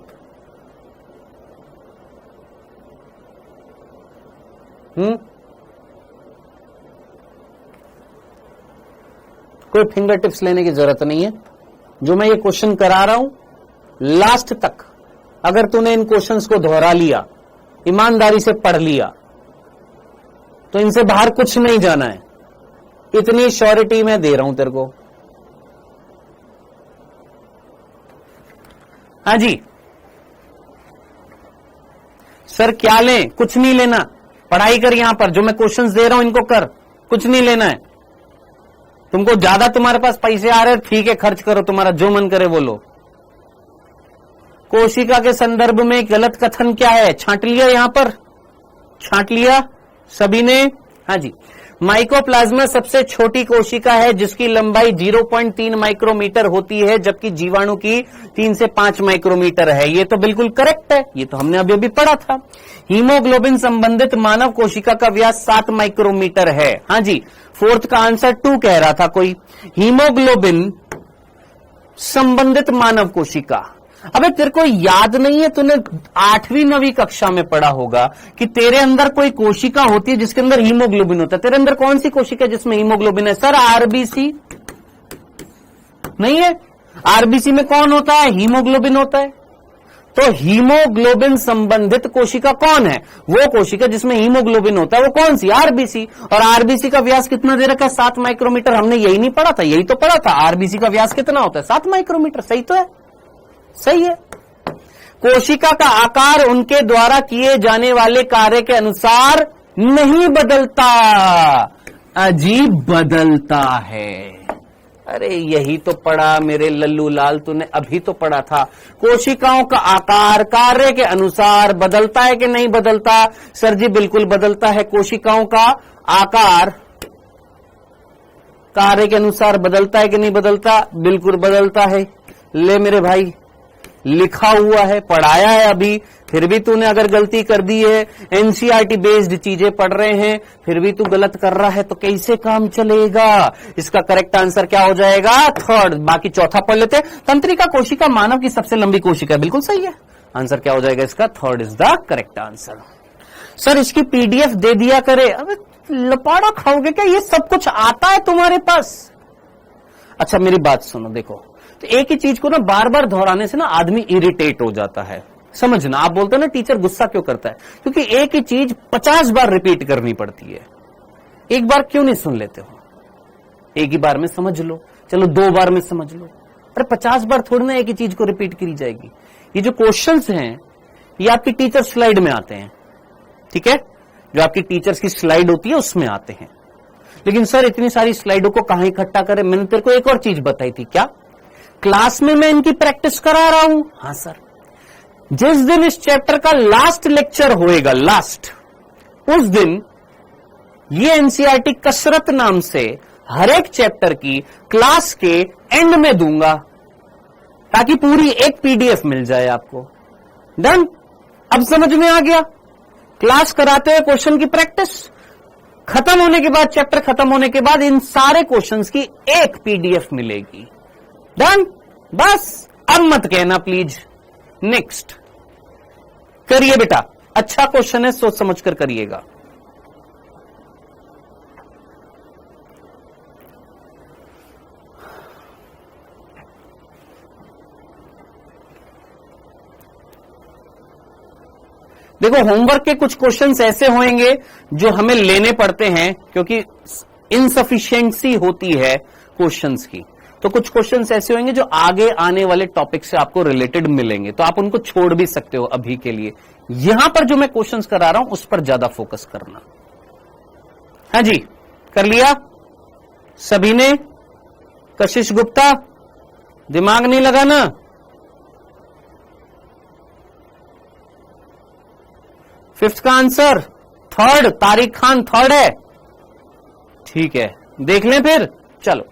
कोई फिंगर टिप्स लेने की जरूरत नहीं है। जो मैं ये क्वेश्चन करा रहा हूं, लास्ट तक अगर तूने इन क्वेश्चंस को दोहरा लिया, ईमानदारी से पढ़ लिया, तो इनसे बाहर कुछ नहीं जाना है। इतनी श्योरिटी मैं दे रहा हूं तेरे को। हाँ जी सर, क्या लें? कुछ नहीं लेना, पढ़ाई कर। यहां पर जो मैं क्वेश्चंस दे रहा हूं इनको कर, कुछ नहीं लेना है तुमको। ज्यादा तुम्हारे पास पैसे आ रहे हैं, ठीक है, खर्च करो, तुम्हारा जो मन करे वो लो। कोशिका के संदर्भ में गलत कथन क्या है? छांट लिया, यहां पर छांट लिया। सभी ने? हाँ जी। माइकोप्लाज्मा सबसे छोटी कोशिका है जिसकी लंबाई 0.3 माइक्रोमीटर होती है, जबकि जीवाणु की 3 से 5 माइक्रोमीटर है। ये तो बिल्कुल करेक्ट है, ये तो हमने अभी अभी पढ़ा था। हीमोग्लोबिन संबंधित मानव कोशिका का व्यास 7 माइक्रोमीटर है। हाँ जी, फोर्थ का आंसर 2 कह रहा था कोई। हीमोग्लोबिन संबंधित मानव कोशिका, अबे तेरे को याद नहीं है, तूने 8वीं 9वीं कक्षा में पढ़ा होगा कि तेरे अंदर कोई कोशिका होती है जिसके अंदर हीमोग्लोबिन होता है। तेरे अंदर कौन सी कोशिका है जिसमें हीमोग्लोबिन है? सर आरबीसी नहीं है। आरबीसी में कौन होता है? हीमोग्लोबिन होता है। तो हीमोग्लोबिन संबंधित कोशिका कौन है? वो कोशिका जिसमें हीमोग्लोबिन होता है, वो कौन सी? आरबीसी। और आरबीसी का व्यास कितना दे रखा है? 7 माइक्रोमीटर। हमने यही नहीं पढ़ा था? यही तो पढ़ा था। आरबीसी का व्यास कितना होता है? 7 माइक्रोमीटर। सही तो है, सही है। कोशिका का आकार उनके द्वारा किए जाने वाले कार्य के अनुसार नहीं बदलता, अजीब बदलता है। अरे यही तो पढ़ा मेरे लल्लू लाल, तूने अभी तो पढ़ा था। कोशिकाओं का आकार कार्य के अनुसार बदलता है कि नहीं बदलता? सर जी बिल्कुल बदलता है। कोशिकाओं का आकार कार्य के अनुसार बदलता है कि नहीं बदलता? बिल्कुल बदलता है। ले मेरे भाई, लिखा हुआ है, पढ़ाया है अभी, फिर भी तूने अगर गलती कर दी है, एनसीईआरटी बेस्ड चीजें पढ़ रहे हैं, फिर भी तू गलत कर रहा है, तो कैसे काम चलेगा? इसका करेक्ट आंसर क्या हो जाएगा? 3rd। बाकी चौथा पढ़ लेते हैं। तंत्रिका कोशिका मानव की सबसे लंबी कोशिका, बिल्कुल सही है। आंसर क्या हो जाएगा इसका? 3rd is the correct answer. Sir इसकी पीडीएफ दे दिया करे। अबे लपाड़ा खाओगे क्या? ये सब कुछ आता है तुम्हारे पास? अच्छा मेरी बात सुनो, देखो, तो एक ही चीज को ना बार बार दोहराने से ना आदमी इरिटेट हो जाता है। समझना, आप बोलते हो ना टीचर गुस्सा क्यों करता है? क्योंकि एक ही चीज 50 बार रिपीट करनी पड़ती है। एक बार क्यों नहीं सुन लेते हो? एक ही बार में समझ लो, चलो 2 बार में समझ लो। अरे 50 बार थोड़ी ना एक ही चीज को रिपीट करी जाएगी। ये जो क्वेश्चंस हैं ये आपकी टीचर स्लाइड में आते हैं, ठीक है? जो आपकी टीचर्स की स्लाइड होती है उसमें आते हैं। लेकिन सर इतनी सारी स्लाइडों को कहां इकट्ठा करें? मैंने तेरे को एक और चीज बताई थी। क्या? क्लास में मैं इनकी प्रैक्टिस करा रहा हूं। हाँ सर, जिस दिन इस चैप्टर का लास्ट लेक्चर होएगा, लास्ट, उस दिन ये एनसीईआरटी कसरत नाम से हर एक चैप्टर की क्लास के एंड में दूंगा, ताकि पूरी एक पीडीएफ मिल जाए आपको। डन? अब समझ में आ गया? क्लास कराते हुए क्वेश्चन की प्रैक्टिस, खत्म होने के बाद, चैप्टर खत्म होने के बाद इन सारे क्वेश्चंस की एक पीडीएफ मिलेगी। डन? बस अब मत कहना प्लीज। नेक्स्ट करिए बेटा, अच्छा क्वेश्चन है, सोच समझ कर करिएगा। देखो होमवर्क के कुछ क्वेश्चंस ऐसे होंगे जो हमें लेने पड़ते हैं क्योंकि इनसफिशिएंसी होती है क्वेश्चंस की। तो कुछ क्वेश्चंस ऐसे होंगे जो आगे आने वाले टॉपिक से आपको रिलेटेड मिलेंगे, तो आप उनको छोड़ भी सकते हो अभी के लिए। यहां पर जो मैं क्वेश्चंस करा रहा हूं उस पर ज्यादा फोकस करना। हाँ जी, कर लिया सभी ने? कशिश गुप्ता, दिमाग नहीं लगाना। फिफ्थ का answer 3rd, Tariq Khan 3rd है। ठीक है, देख लें फिर। चलो,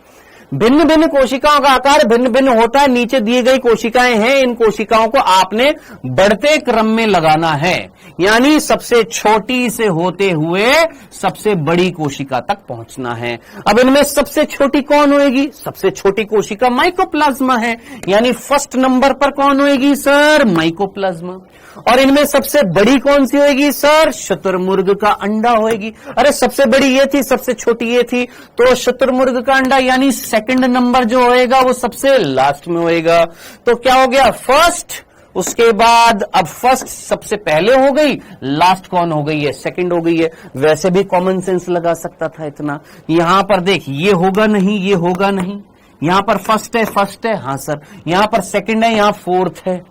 भिन्न भिन्न कोशिकाओं का आकार भिन्न भिन्न होता है। नीचे दी गई कोशिकाएं हैं, इन कोशिकाओं को आपने बढ़ते क्रम में लगाना है, यानी सबसे छोटी से होते हुए सबसे बड़ी कोशिका तक पहुंचना है। अब इनमें सबसे छोटी कौन होएगी? सबसे छोटी कोशिका माइकोप्लाज्मा है, यानी फर्स्ट नंबर पर कौन होएगी सर? माइकोप्लाज्मा। और इनमें सबसे बड़ी कौन सी होएगी सर? शुतुरमुर्ग का अंडा होएगी। अरे सबसे बड़ी ये थी, सबसे छोटी ये थी, तो शुतुरमुर्ग का अंडा यानी सेकंड नंबर जो होएगा वो सबसे लास्ट में होएगा। तो क्या हो गया? फर्स्ट, उसके बाद अब फर्स्ट सबसे पहले हो गई, लास्ट कौन हो गई है? सेकंड हो गई है। वैसे भी कॉमन सेंस लगा सकता था इतना। यहां पर देख, ये होगा नहीं, ये होगा नहीं। यहां पर फर्स्ट है, फर्स्ट है, हाँ सर। यहां पर सेकंड है, यहां फोर्थ है।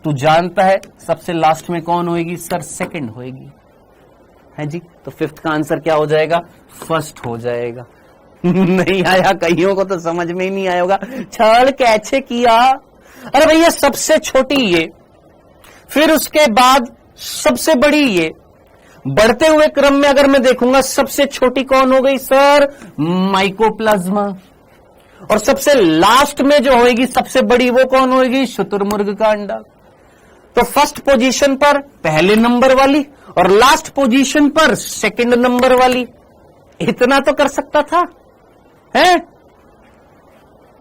तू जानता है सबसे लास्ट में कौन होएगी सर? सेकंड होएगी, है जी। तो फिफ्थ का आंसर क्या हो जाएगा? फर्स्ट हो जाएगा। नहीं आया कईयों को तो समझ में ही नहीं आया होगा, छड़ कैसे किया। अरे भैया सबसे छोटी ये, फिर उसके बाद सबसे बड़ी ये, बढ़ते हुए क्रम में अगर मैं देखूंगा सबसे छोटी कौन हो गई सर? माइकोप्लाज्मा। और सबसे लास्ट में जो होगी सबसे बड़ी वो कौन होगी? शुतुरमुर्ग का अंडा। तो फर्स्ट पोजीशन पर पहले नंबर वाली और लास्ट पोजीशन पर सेकंड नंबर वाली। इतना तो कर सकता था, है?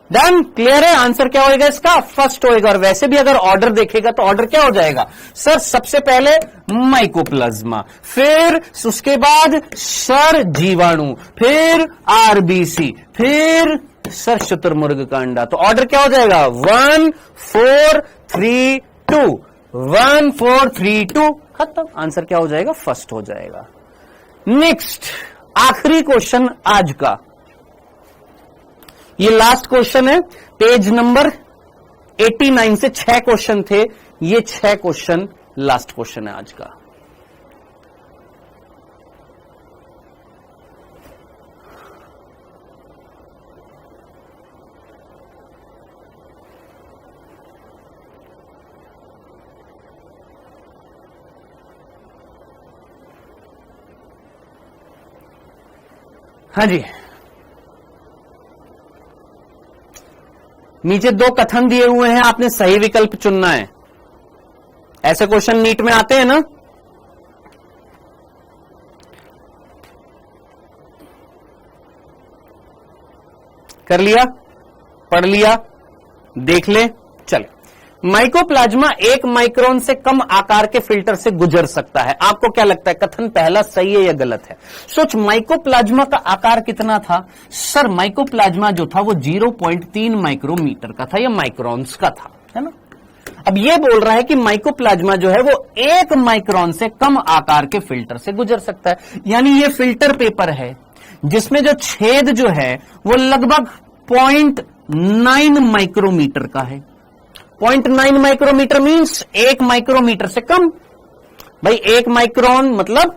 डन, क्लियर है? आंसर क्या होएगा इसका? फर्स्ट होएगा। और वैसे भी अगर ऑर्डर देखेगा तो ऑर्डर क्या हो जाएगा सर? सबसे पहले माइकोप्लाज्मा, फिर उसके बाद सर जीवाणु, फिर आरबीसी, फिर सर शुतुरमुर्ग का अंडा। तो ऑर्डर क्या हो जाएगा? 1 4 3 2, 1 4 3 2, खत्म। आंसर क्या हो जाएगा? फर्स्ट हो जाएगा। नेक्स्ट, आखिरी क्वेश्चन आज का, ये लास्ट क्वेश्चन है, पेज नंबर 89 से 6 क्वेश्चन थे, ये 6 क्वेश्चन लास्ट क्वेश्चन है आज का। हाँ जी, नीचे 2 कथन दिए हुए हैं, आपने सही विकल्प चुनना है। ऐसे क्वेश्चन नीट में आते हैं ना? कर लिया, पढ़ लिया, देख ले, चले। माइकोप्लाज्मा 1 माइक्रोन से कम आकार के फिल्टर से गुजर सकता है। आपको क्या लगता है कथन पहला सही है या गलत है? सोच, माइकोप्लाज्मा का आकार कितना था सर? माइकोप्लाज्मा जो था वो 0.3 माइक्रोमीटर का था या माइक्रोन्स का था, है ना? अब ये बोल रहा है कि माइकोप्लाज्मा जो है वो 1 माइक्रोन से कम आकार के फिल्टर से गुजर सकता है। यानी ये फिल्टर पेपर है जिसमें जो छेद जो है वो लगभग 0.9 माइक्रोमीटर का है। 0.9 माइक्रोमीटर मीन्स 1 माइक्रोमीटर से कम। भाई 1 माइक्रोन मतलब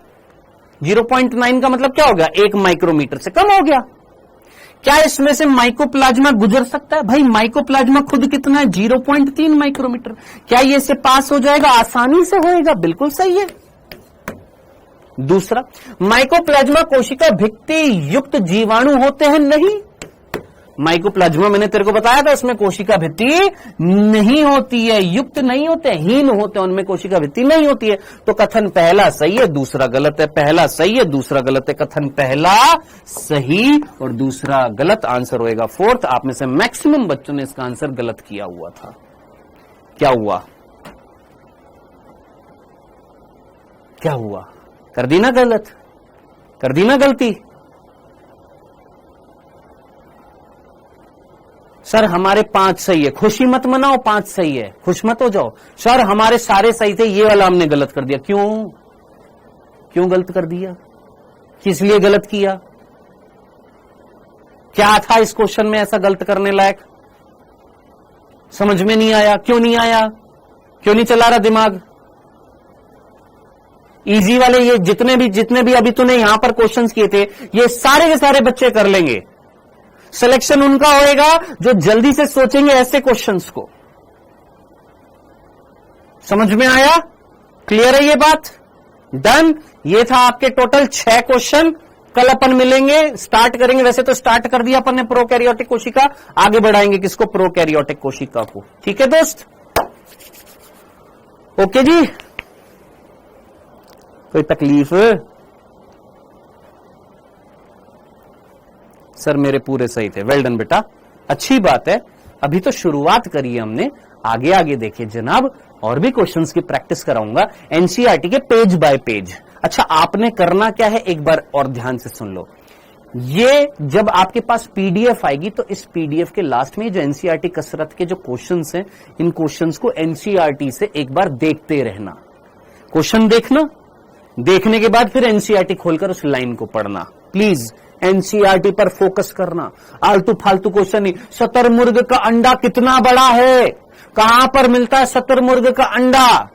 0.9 का मतलब क्या हो गया? 1 माइक्रोमीटर से कम हो गया। क्या इसमें से माइकोप्लाज्मा गुजर सकता है? भाई माइकोप्लाज्मा खुद कितना है? 0.3 माइक्रोमीटर। क्या ये से पास हो जाएगा? आसानी से होएगा, बिल्कुल सही है। दूसरा, माइकोप्लाज्मा कोशिका भित्ति युक्त जीवाणु होते हैं? नहीं, माइकोप्लाज्मा मैंने तेरे को बताया था उसमें कोशिका भित्ति नहीं होती है, युक्त नहीं होते, हीन होते हैं, उनमें कोशिका भित्ति नहीं होती है। तो कथन पहला सही है, दूसरा गलत है। पहला सही है, दूसरा गलत है। कथन पहला सही और दूसरा गलत। आंसर होएगा 4th। आप में से मैक्सिमम बच्चों ने इसका आंसर गलत किया हुआ था। क्या हुआ? क्या हुआ? कर दी ना गलत, कर दी ना गलती। सर हमारे 5 सही है, खुशी मत मनाओ, 5 सही है, खुश मत हो जाओ। सर हमारे सारे सही थे, ये वाला हमने गलत कर दिया। क्यों गलत कर दिया? किस लिए गलत किया? क्या था इस क्वेश्चन में ऐसा गलत करने लायक? समझ में नहीं आया। क्यों नहीं आया? क्यों नहीं चला रहा दिमाग? इजी वाले ये जितने भी अभी तूने यहां पर क्वेश्चंस किए थे, ये सारे के सारे बच्चे कर लेंगे। सिलेक्शन उनका होएगा जो जल्दी से सोचेंगे ऐसे क्वेश्चंस को। समझ में आया? क्लियर है ये बात? डन। ये था आपके टोटल 6 क्वेश्चन। कल अपन मिलेंगे, स्टार्ट करेंगे। वैसे तो स्टार्ट कर दिया अपन ने प्रोकैरियोटिक कोशिका, आगे बढ़ाएंगे किसको? प्रोकैरियोटिक कोशिका को। ठीक है दोस्त? ओके जी, कोई तकलीफ? सर मेरे पूरे सही थे। वेल डन बेटा, अच्छी बात है। अभी तो शुरुआत करी है हमने, आगे आगे देखिए जनाब, और भी क्वेश्चंस की प्रैक्टिस कराऊंगा एनसीईआरटी के पेज बाय पेज। अच्छा, आपने करना क्या है एक बार और ध्यान से सुन लो। ये जब आपके पास पीडीएफ आएगी तो इस पीडीएफ के लास्ट में जो एनसीईआरटी कसरत के जो क्वेश्चंस हैं, इन क्वेश्चंस को एनसीईआरटी से एक बार देखते रहना। क्वेश्चन देखना, देखने के बाद फिर एनसीईआरटी खोलकर उस लाइन को पढ़ना। प्लीज एनसीईआरटी पर फोकस करना, आलतू फालतू क्वेश्चन नहीं। शुतुरमुर्ग का अंडा कितना बड़ा है? कहां पर मिलता है शुतुरमुर्ग का अंडा?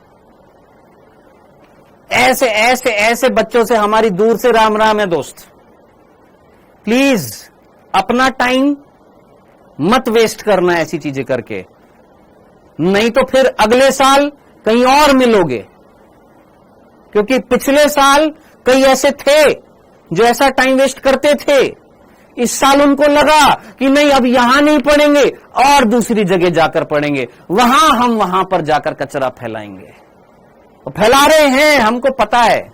ऐसे ऐसे ऐसे बच्चों से हमारी दूर से राम राम है दोस्त। प्लीज अपना टाइम मत वेस्ट करना ऐसी चीजें करके, नहीं तो फिर अगले साल कहीं और मिलोगे। क्योंकि पिछले साल कई ऐसे थे जो ऐसा टाइम वेस्ट करते थे, इस साल उनको लगा कि नहीं अब यहां नहीं पढ़ेंगे और दूसरी जगह जाकर पढ़ेंगे, हम वहां पर जाकर कचरा फैलाएंगे। तो फैला रहे हैं, हमको पता है।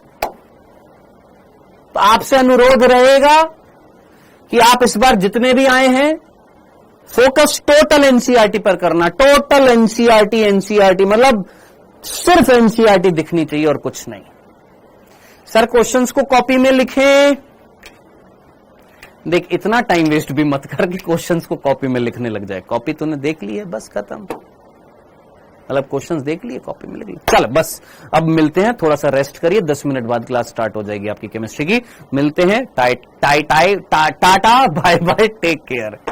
तो आपसे अनुरोध रहेगा कि आप इस बार जितने भी आए हैं फोकस टोटल एनसीईआरटी पर करना। टोटल एनसीईआरटी मतलब सिर्फ एनसीईआरटी दिखनी चाहिए और कुछ नहीं। सर क्वेश्चंस को कॉपी में लिखें। देख इतना टाइम वेस्ट भी मत कर कि क्वेश्चंस को कॉपी में लिखने लग जाए। कॉपी तूने देख ली है, बस खत्म। मतलब क्वेश्चंस देख लिए, कॉपी में लिख ली। चल बस अब मिलते हैं, थोड़ा सा रेस्ट करिए, 10 मिनट बाद क्लास स्टार्ट हो जाएगी आपकी केमिस्ट्री की। मिलते हैं, tata bye bye, take care.